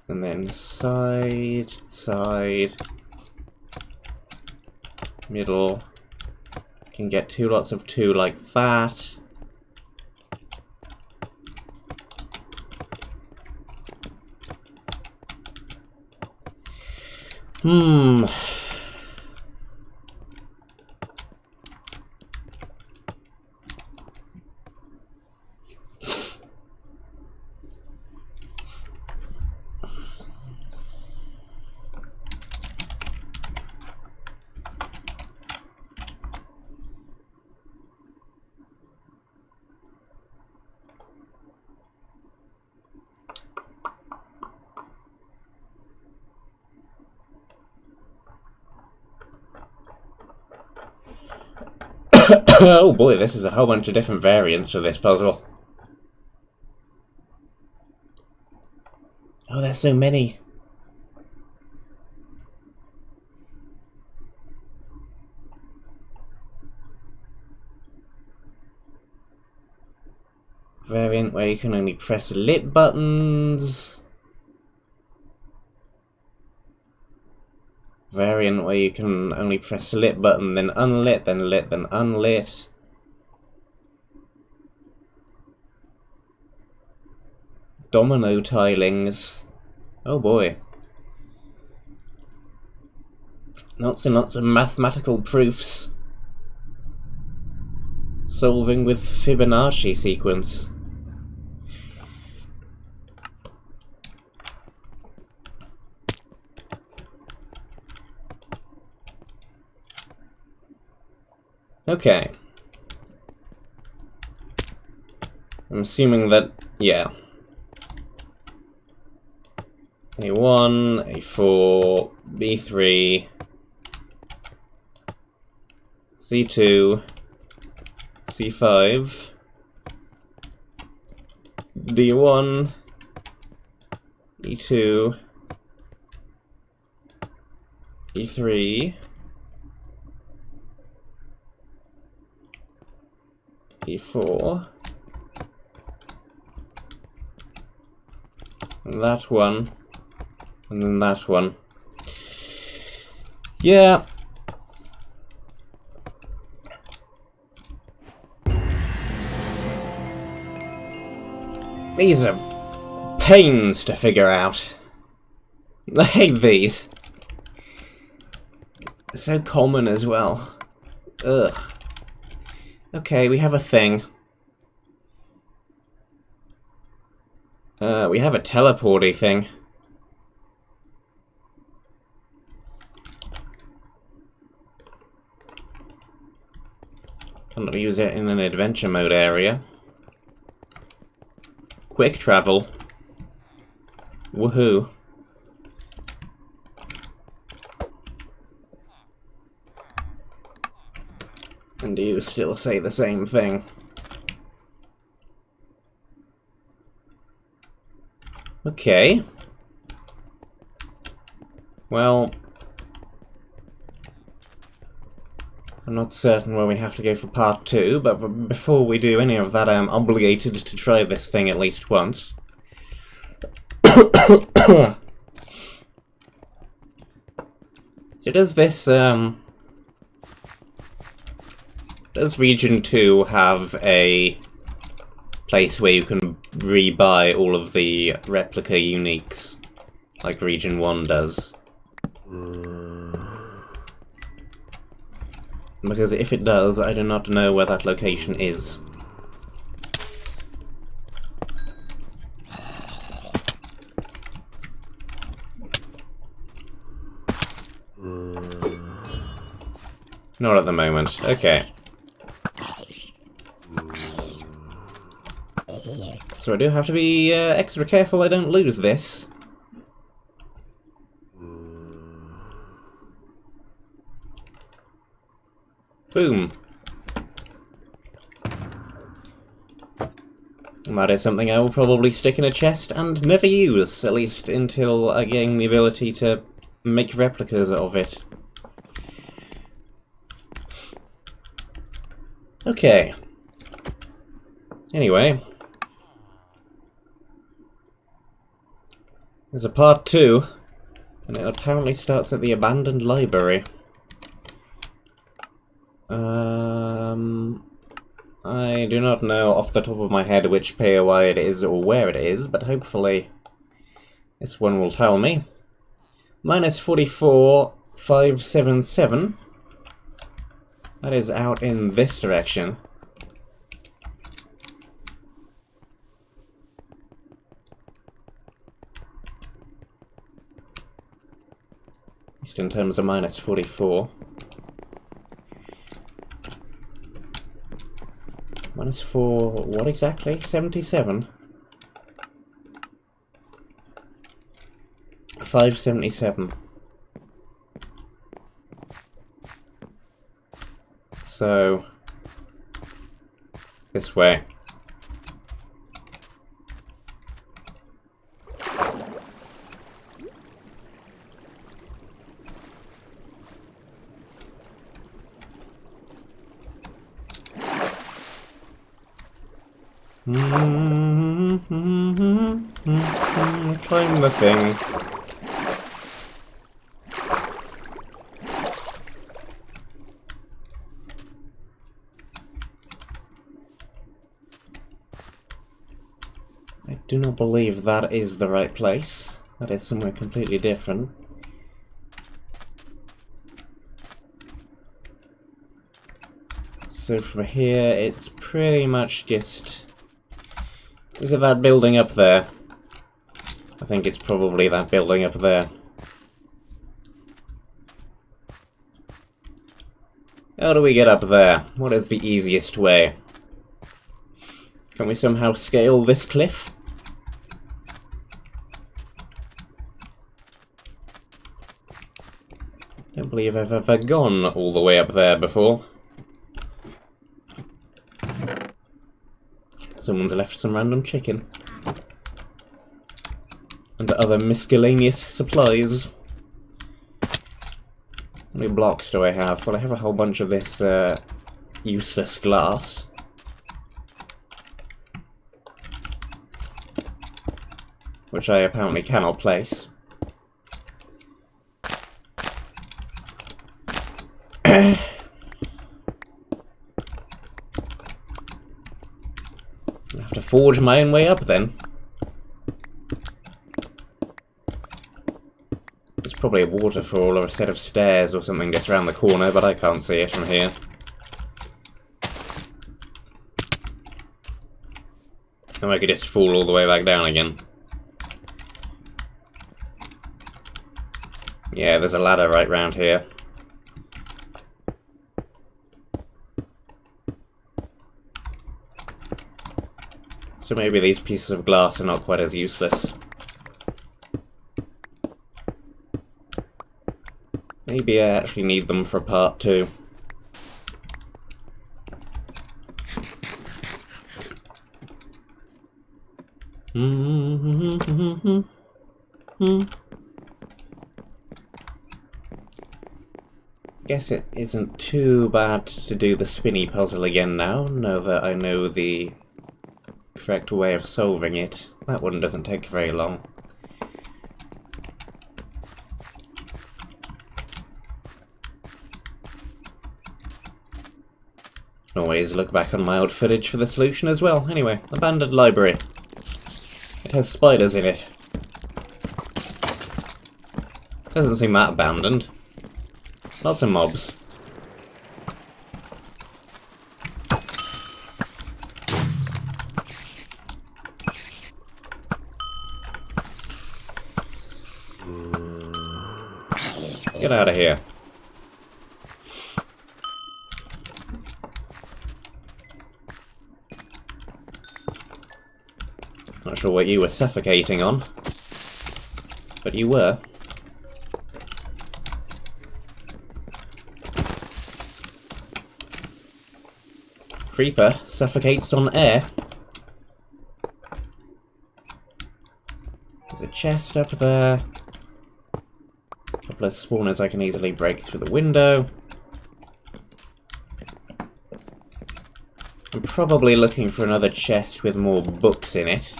Speaker 1: And then side, side, middle. Can get 2 lots of 2 like that. Oh boy, this is a whole bunch of different variants of this puzzle. Oh, there's so many. Variant where you can only press lit buttons. Variant where you can only press lit button, then unlit, then lit, then unlit. Domino tilings. Oh boy. Lots and lots of mathematical proofs. Solving with Fibonacci sequence. Okay. I'm assuming that, yeah. A1, A4, B3, C2, C5, D1, E2, E3, E4, and that one, and then that one. Yeah. These are pains to figure out. I hate these. They're so common as well. Ugh. Okay, we have a thing. We have a teleporty thing. Cannot use it in an adventure mode area. Quick travel. Woohoo. And you still say the same thing. Okay. Well, I'm not certain where we have to go for part 2, but before we do any of that, I am obligated to try this thing at least once. So does this, does Region 2 have a place where you can rebuy all of the replica uniques, like Region 1 does? Because if it does, I do not know where that location is. Not at the moment. Okay. So I do have to be extra careful I don't lose this. Boom. And that is something I will probably stick in a chest and never use, at least until I gain the ability to make replicas of it. Okay. Anyway. There's a part 2, and it apparently starts at the abandoned library. I do not know off the top of my head which POI it is or where it is, but hopefully this one will tell me. Minus 44,577. That is out in this direction. At least in terms of minus 44. Minus 4, what exactly? 77? 577. So, this way. climb the thing. I do not believe that is the right place. That is somewhere completely different. So from here, it's pretty much just... Is it that building up there? I think it's probably that building up there. How do we get up there? What is the easiest way? Can we somehow scale this cliff? Don't believe I've ever gone all the way up there before. Someone's left some random chicken. And other miscellaneous supplies. How many blocks do I have? Well, I have a whole bunch of this useless glass. Which I apparently cannot place. I'll have to forge my own way up then. There's probably a waterfall or a set of stairs or something just around the corner, but I can't see it from here. And I could just fall all the way back down again. Yeah, there's a ladder right round here. So maybe these pieces of glass are not quite as useless. Maybe I actually need them for part 2. Guess it isn't too bad to do the spinny puzzle again now that I know the correct way of solving it. That one doesn't take very long. Always look back on my old footage for the solution as well. Anyway, abandoned library. It has spiders in it. Doesn't seem that abandoned. Lots of mobs. Get out of here. Not sure what you were suffocating on, but you were. Creeper suffocates on air. There's a chest up there. A couple of spawners I can easily break through the window. I'm probably looking for another chest with more books in it.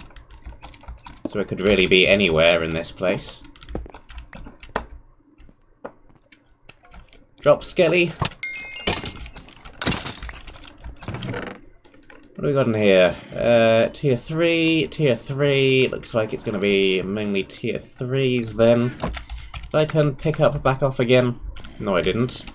Speaker 1: So it could really be anywhere in this place. Drop Skelly. What do we got in here? Tier 3, Tier 3. Looks like it's going to be mainly Tier 3s then. Did I turn pick up back off again? No, I didn't.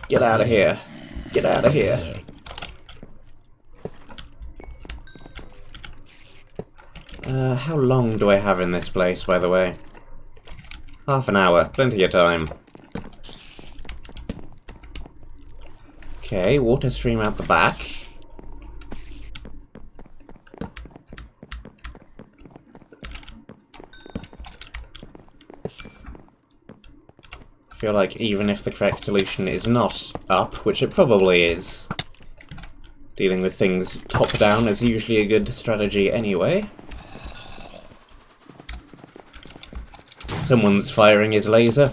Speaker 1: Get out of here. Get out of here. How long do I have in this place, by the way? Half an hour. Plenty of time. Okay, water stream out the back. I feel like even if the correct solution is not up, which it probably is, dealing with things top-down is usually a good strategy anyway. Someone's firing his laser.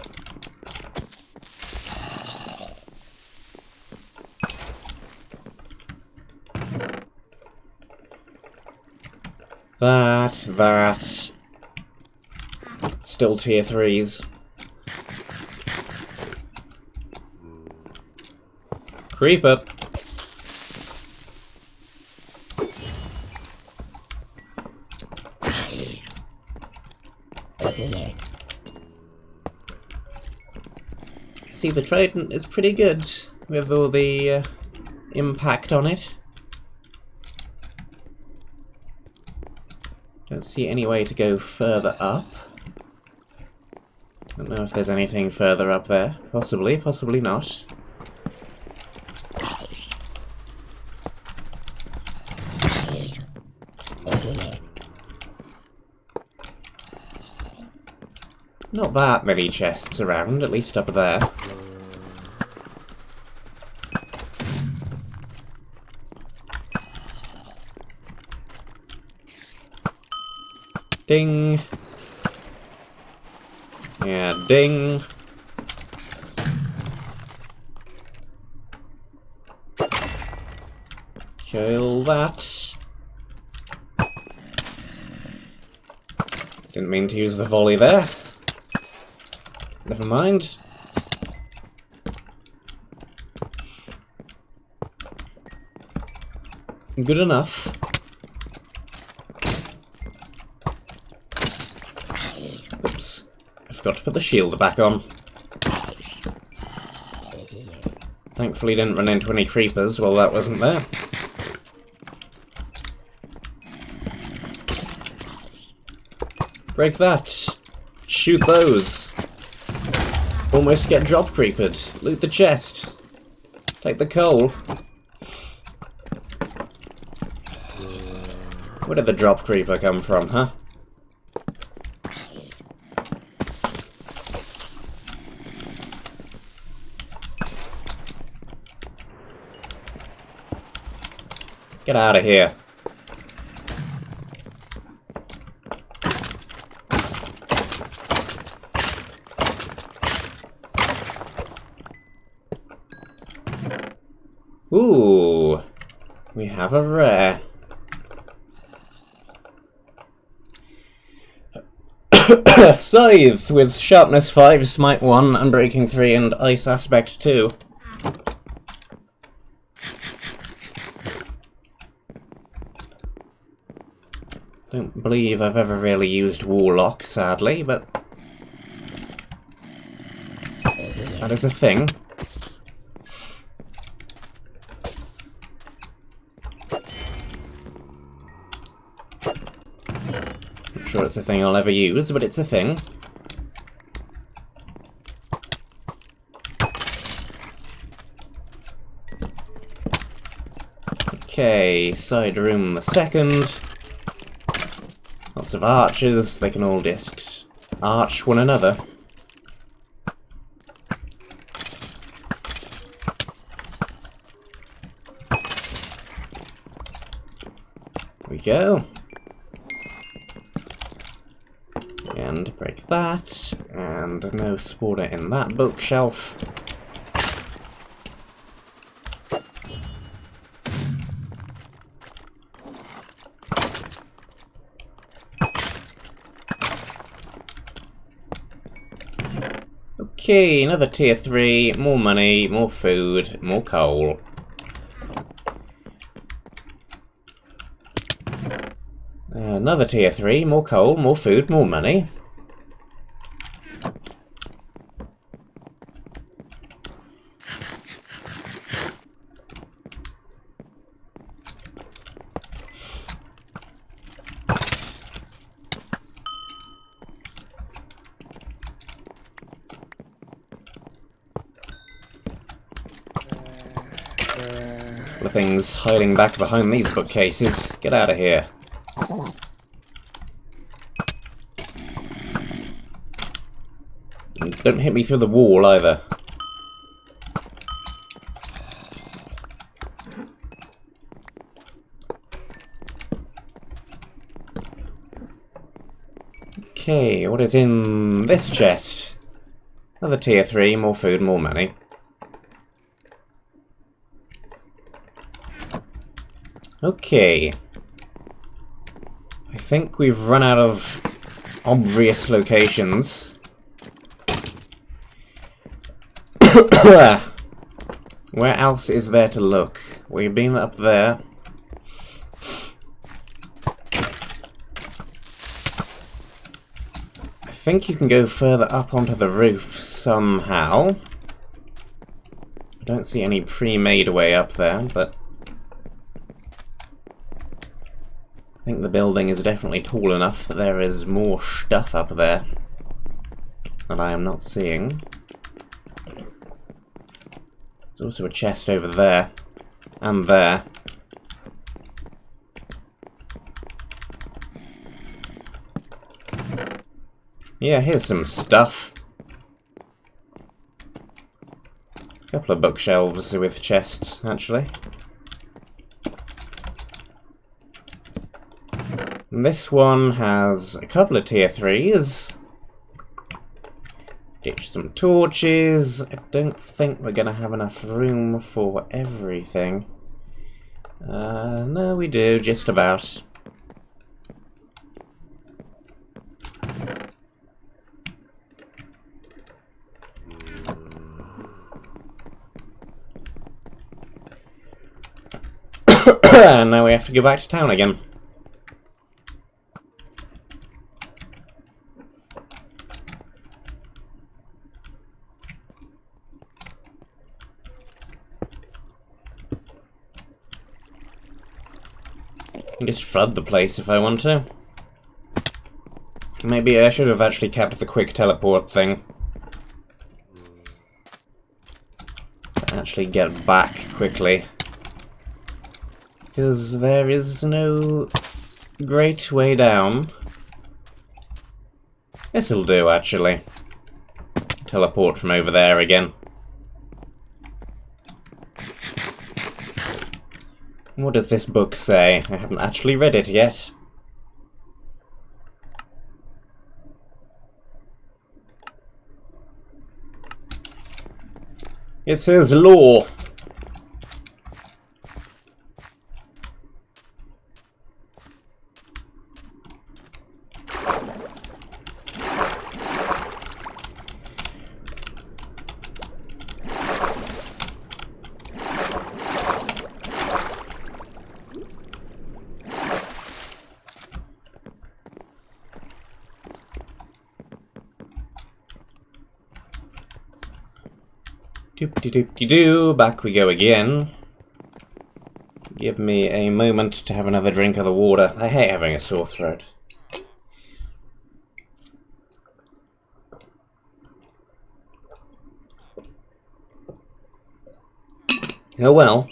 Speaker 1: That. Still tier 3s. Creeper. See, the trident is pretty good with all the impact on it. Don't see any way to go further up. Don't know if there's anything further up there. Possibly, possibly not. Not that many chests around, at least up there. Ding! Yeah, ding! Kill that! Didn't mean to use the volley there. Never mind. Good enough. Oops. I forgot to put the shield back on. Thankfully didn't run into any creepers while that wasn't there. Break that! Shoot those! Almost get drop creepered. Loot the chest. Take the coal. Where did the drop creeper come from, huh? Get out of here. Ooh, we have a rare. Scythe with sharpness 5, smite 1, unbreaking 3, and ice aspect 2. Don't believe I've ever really used Warlock, sadly, but that is a thing. Not sure it's a thing I'll ever use, but it's a thing. Okay, side room the second. Lots of archers, they can all just arch one another. There we go. And break that, and no spawner in that bookshelf. Okay, another tier 3, more money, more food, more coal. Another tier 3, more coal, more food, more money. Couple of things hiding back behind these bookcases. Get out of here. And don't hit me through the wall either. Okay, what is in this chest? Another tier 3, more food, more money. Okay. I think we've run out of obvious locations. Where else is there to look? We've been up there. I think you can go further up onto the roof somehow. I don't see any pre-made way up there, but I think the building is definitely tall enough that there is more stuff up there that I am not seeing. There's also a chest over there, and there. Yeah, here's some stuff. A couple of bookshelves with chests, actually. And this one has a couple of tier 3s. Ditch some torches. I don't think we're going to have enough room for everything. No, we do, just about. And now we have to go back to town again. I can just flood the place if I want to. Maybe I should have actually kept the quick teleport thing. To actually get back quickly. Because there is no great way down. This'll do, actually. Teleport from over there again. What does this book say? I haven't actually read it yet. It says law. Doop-de-doop-de-doo, back we go again. Give me a moment to have another drink of the water. I hate having a sore throat. Oh well.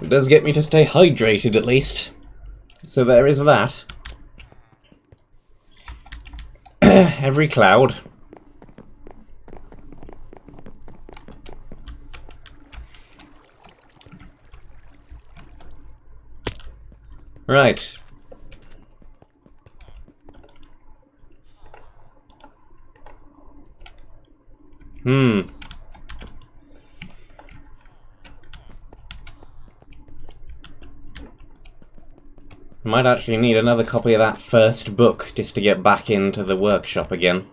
Speaker 1: It does get me to stay hydrated at least. So there is that. Every cloud. Right. Might actually need another copy of that first book just to get back into the workshop again.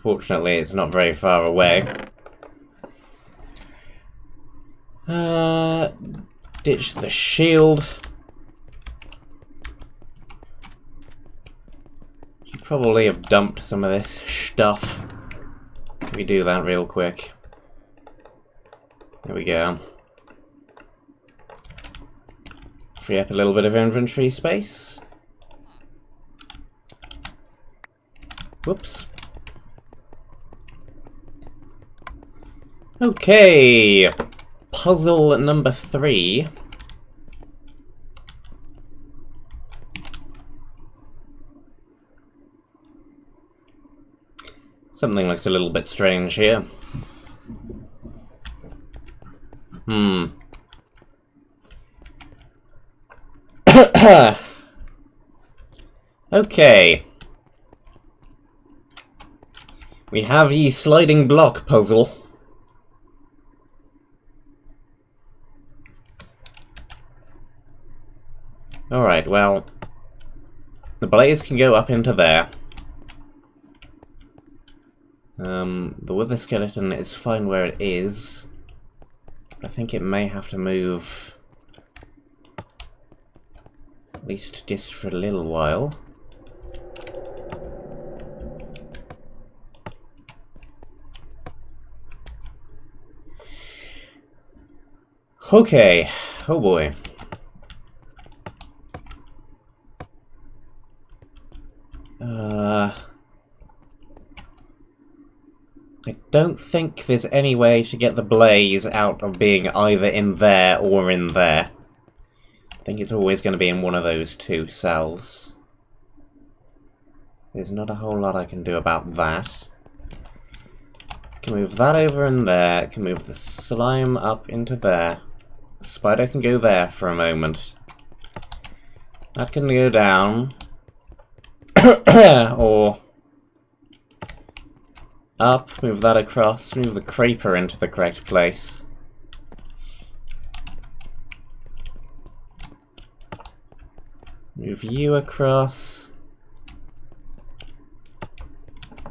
Speaker 1: Fortunately, it's not very far away. Ditch the shield. Should probably have dumped some of this stuff. Let me do that real quick. There we go. Free up a little bit of inventory space. Whoops. Okay. Puzzle number 3. Something looks a little bit strange here. Okay. We have the sliding block puzzle. Alright, well, the blaze can go up into there. The wither skeleton is fine where it is. I think it may have to move, at least just for a little while. Okay, oh boy. I don't think there's any way to get the blaze out of being either in there or in there. I think it's always going to be in one of those two cells. There's not a whole lot I can do about that. I can move that over in there, I can move the slime up into there. The spider can go there for a moment. That can go down. Or up, move that across, move the creeper into the correct place. Move you across.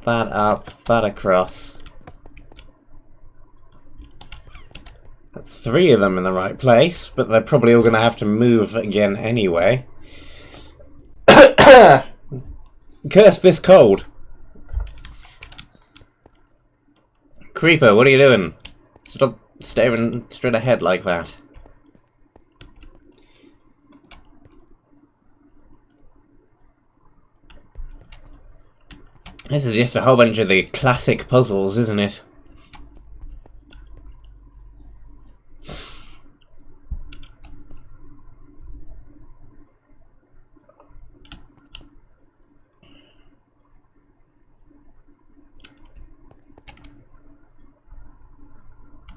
Speaker 1: That up, that across. That's 3 of them in the right place, but they're probably all going to have to move again anyway. Curse this cold! Creeper, what are you doing? Stop staring straight ahead like that. This is just a whole bunch of the classic puzzles, isn't it?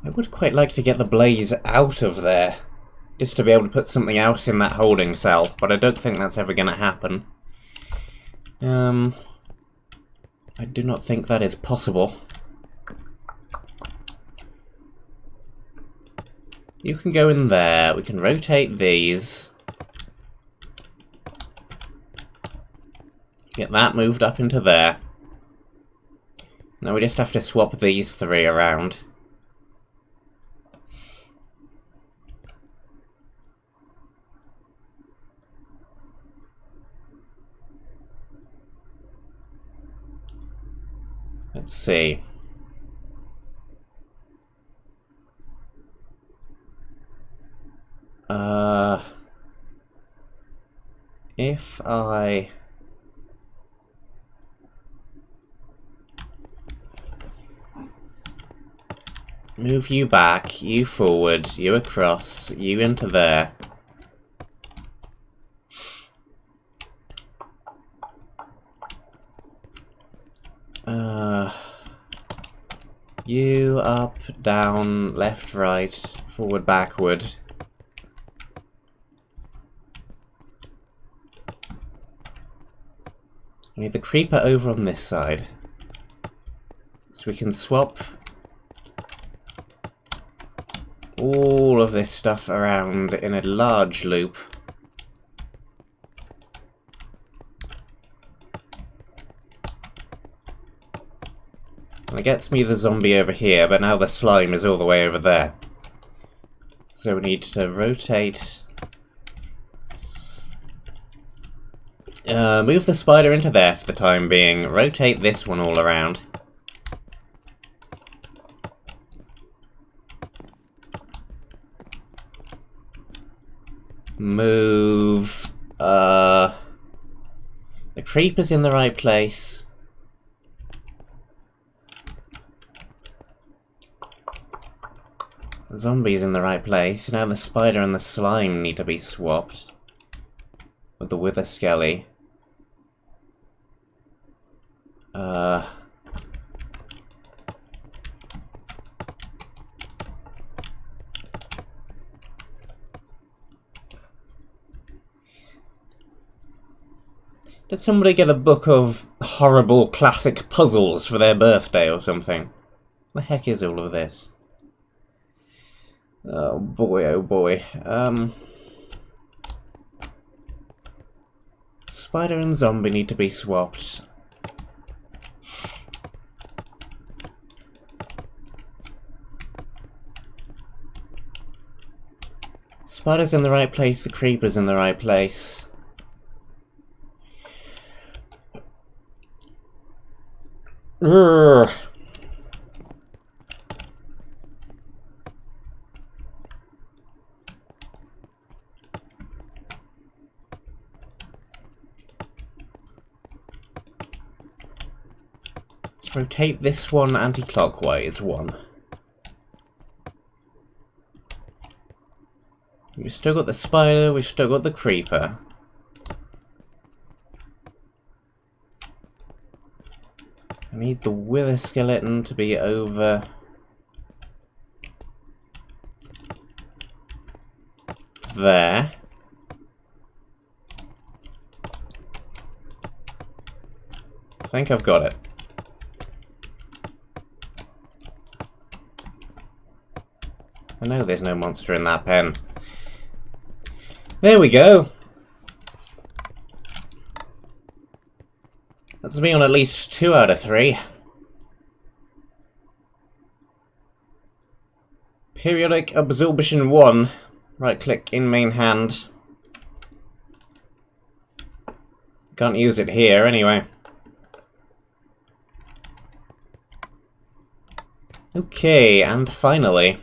Speaker 1: I would quite like to get the blaze out of there, just to be able to put something else in that holding cell, but I don't think that's ever going to happen. I do not think that is possible. You can go in there, we can rotate these. Get that moved up into there. Now we just have to swap these 3 around. Let's see. If I move you back, you forward, you across, you into there. You up, down, left, right, forward, backward. I need the creeper over on this side. So we can swap all of this stuff around in a large loop. And it gets me the zombie over here, but now the slime is all the way over there. So we need to rotate. Move the spider into there for the time being. Rotate this one all around. Move. The creeper's in the right place. The zombie's in the right place. Now the spider and the slime need to be swapped. With the wither skelly. Did somebody get a book of horrible classic puzzles for their birthday or something? What the heck is all of this? Oh boy, oh boy. Spider and zombie need to be swapped. Spider's in the right place, the creeper's in the right place. Urgh. Let's rotate this one anti-clockwise, one. We've still got the spider, we've still got the creeper. I need the wither skeleton to be over there. I think I've got it. I know there's no monster in that pen. There we go. That's me on at least 2 out of 3. Periodic absorption 1. Right click in main hand. Can't use it here anyway. Okay, and finally.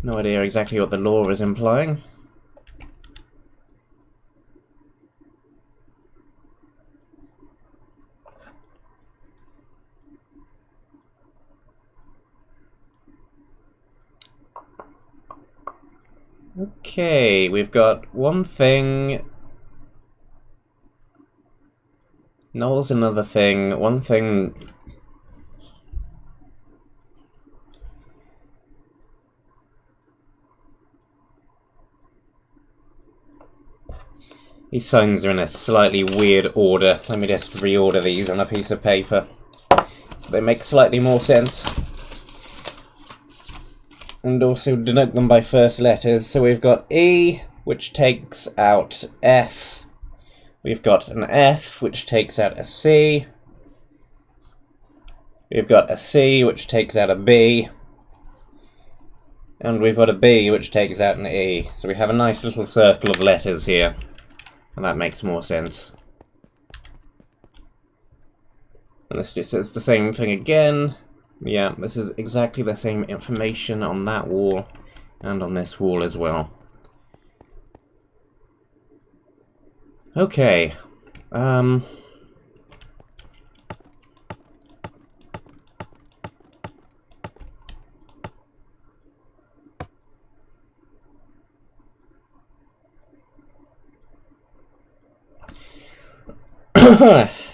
Speaker 1: No idea exactly what the law is implying. Okay, we've got one thing. Null's another thing. One thing. These signs are in a slightly weird order. Let me just reorder these on a piece of paper so they make slightly more sense. And also denote them by first letters. So we've got E, which takes out F. We've got an F, which takes out a C. We've got a C, which takes out a B. And we've got a B, which takes out an E. So we have a nice little circle of letters here. And that makes more sense. And this just says the same thing again. Yeah, this is exactly the same information on that wall and on this wall as well. Okay.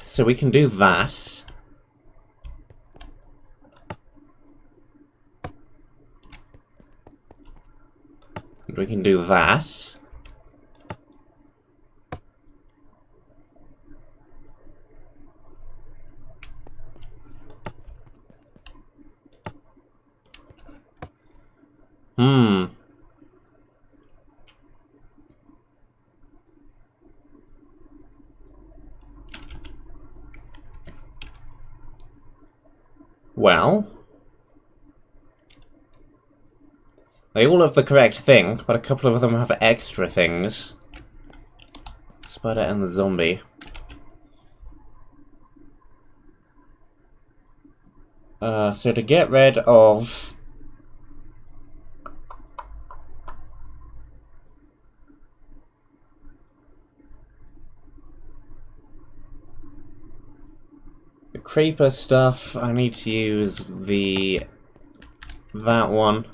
Speaker 1: So we can do that. And we can do that. Well, they all have the correct thing, but a couple of them have extra things. Spider and the zombie. So to get rid of the creeper stuff, I need to use that one.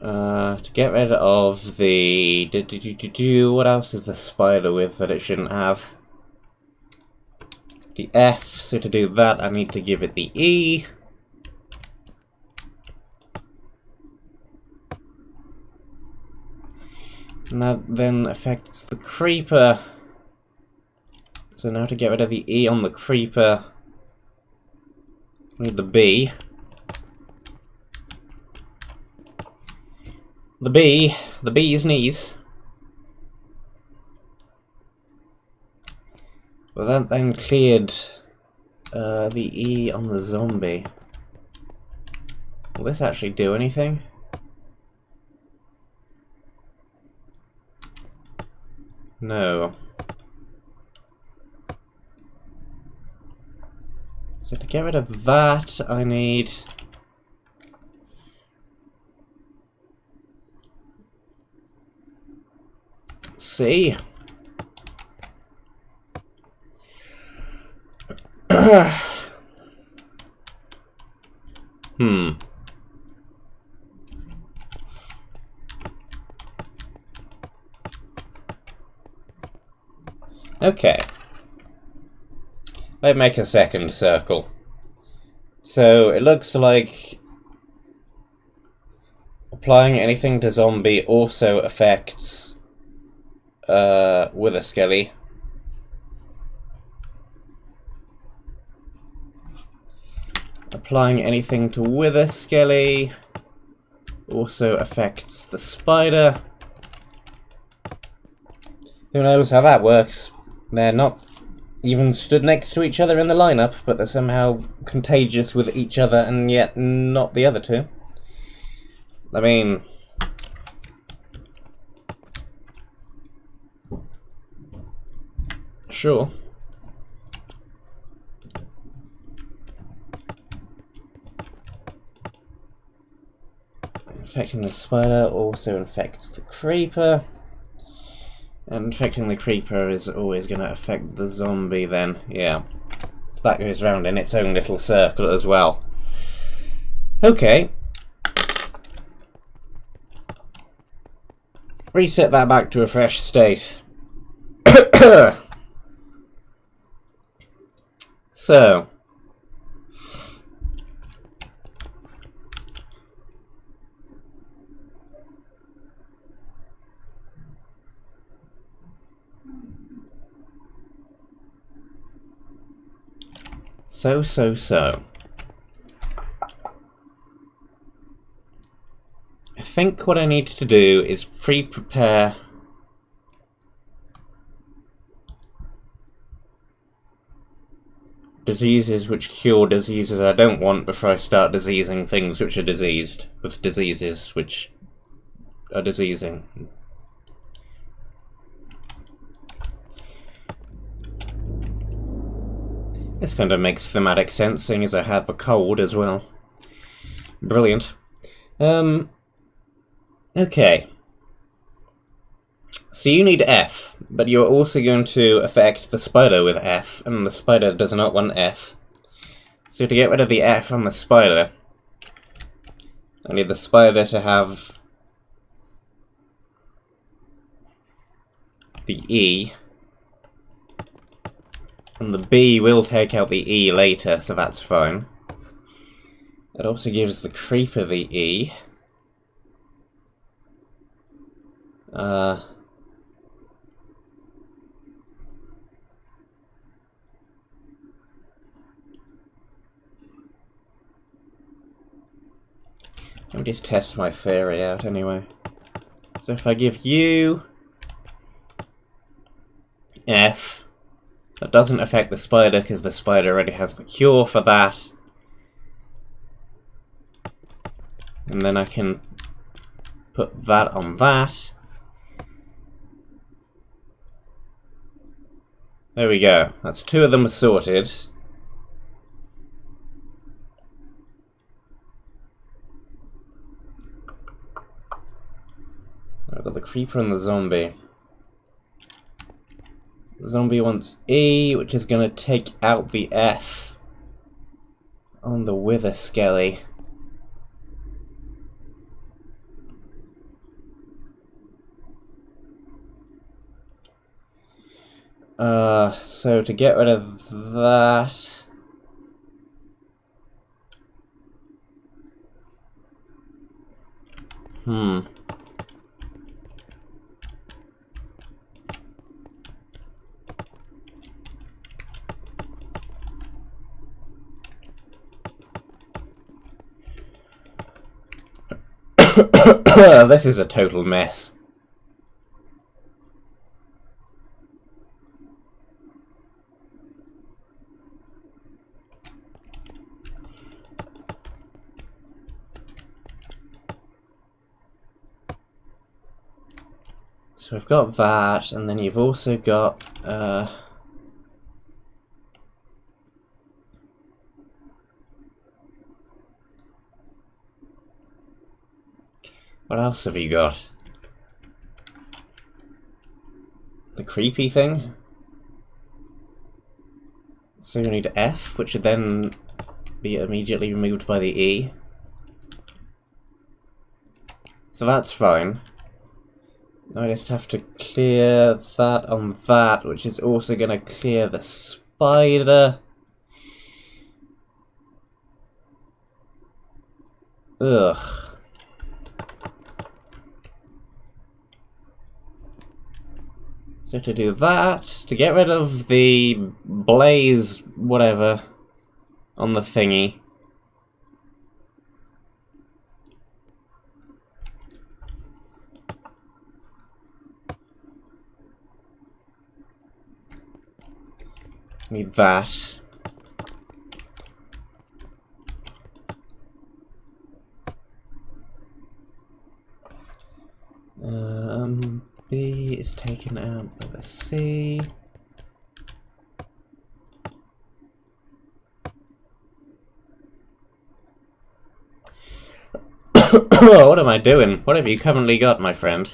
Speaker 1: To get rid of the... What else is the spider with that it shouldn't have? The F, so to do that I need to give it the E. And that then affects the creeper. So now to get rid of the E on the creeper, I need the B. The bee's knees. Well, that then cleared the E on the zombie. Will this actually do anything? No. So to get rid of that, I need... C. Okay. Let's make a second circle. So it looks like applying anything to zombie also affects Wither Skelly. Applying anything to Wither Skelly also affects the spider. Who knows how that works? They're not even stood next to each other in the lineup, but they're somehow contagious with each other and yet not the other two. I mean... Sure. Infecting the spider also infects the creeper. And infecting the creeper is always going to affect the zombie then, yeah. So that goes round in its own little circle as well. Okay. Reset that back to a fresh state. So. So. I think what I need to do is pre-prepare diseases which cure diseases I don't want before I start diseasing things which are diseased with diseases which are diseasing. This kind of makes thematic sense, seeing as I have a cold as well. Brilliant. Okay. So you need F, but you're also going to affect the spider with F, and the spider does not want F. So to get rid of the F on the spider, I need the spider to have the E, and the B will take out the E later, so that's fine. It also gives the creeper the E. Let me just test my theory out anyway. So if I give you F, that doesn't affect the spider because the spider already has the cure for that. And then I can put that on that. There we go. That's two of them sorted. I've got the creeper and the zombie. The zombie wants E, which is going to take out the F on the Wither Skelly. So to get rid of that... This is a total mess. So we've got that, and then you've also got, what else have you got? The creepy thing? So you need F, which would then be immediately removed by the E. So that's fine. Now I just have to clear that on that, which is also going to clear the spider. Ugh. So to do that, to get rid of the blaze whatever on the thingy, need that. B is taken out by the C. What am I doing? What have you currently got, my friend?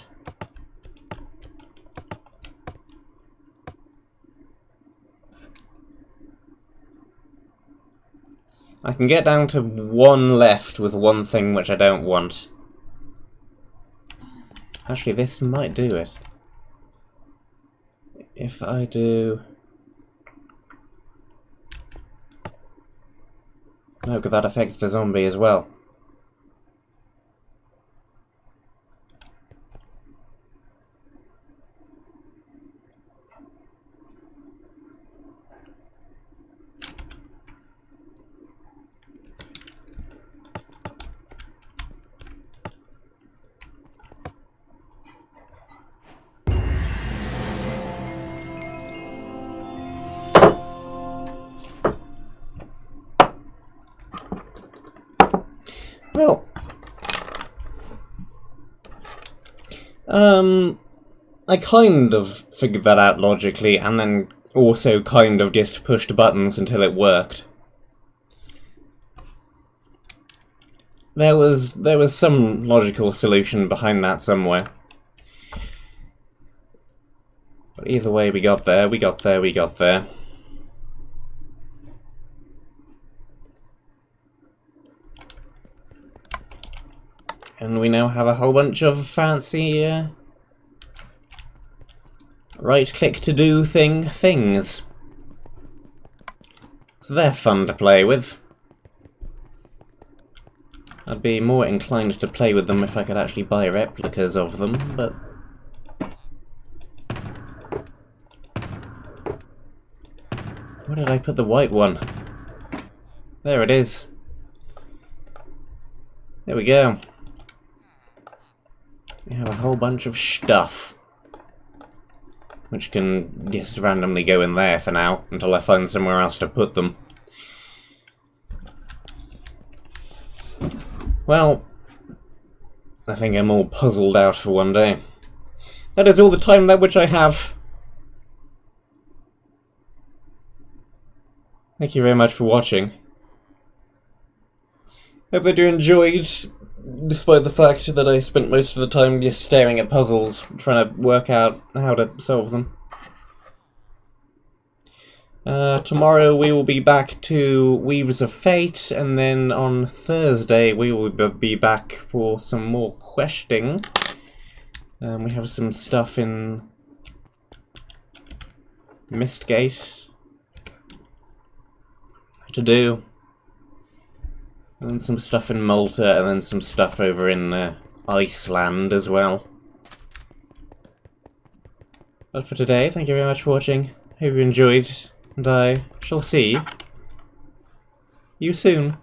Speaker 1: I can get down to one left with one thing which I don't want. Actually, this might do it. If I do... No, because that affects the zombie as well. Well, I kind of figured that out logically, and then also kind of just pushed buttons until it worked. There was some logical solution behind that somewhere. But either way, we got there, we got there, we got there. And we now have a whole bunch of fancy, right-click to do things. So they're fun to play with. I'd be more inclined to play with them if I could actually buy replicas of them, but... Where did I put the white one? There it is. There we go. We have a whole bunch of stuff, which can just randomly go in there for now, until I find somewhere else to put them. Well, I think I'm all puzzled out for one day. That is all the time that which I have. Thank you very much for watching. Hope that you enjoyed, despite the fact that I spent most of the time just staring at puzzles, trying to work out how to solve them. Tomorrow we will be back to Weaves of Fate, and then on Thursday we will be back for some more questing. We have some stuff in Mistgate to do. And then some stuff in Malta, and then some stuff over in Iceland as well. But for today, thank you very much for watching. Hope you enjoyed, and I shall see you soon.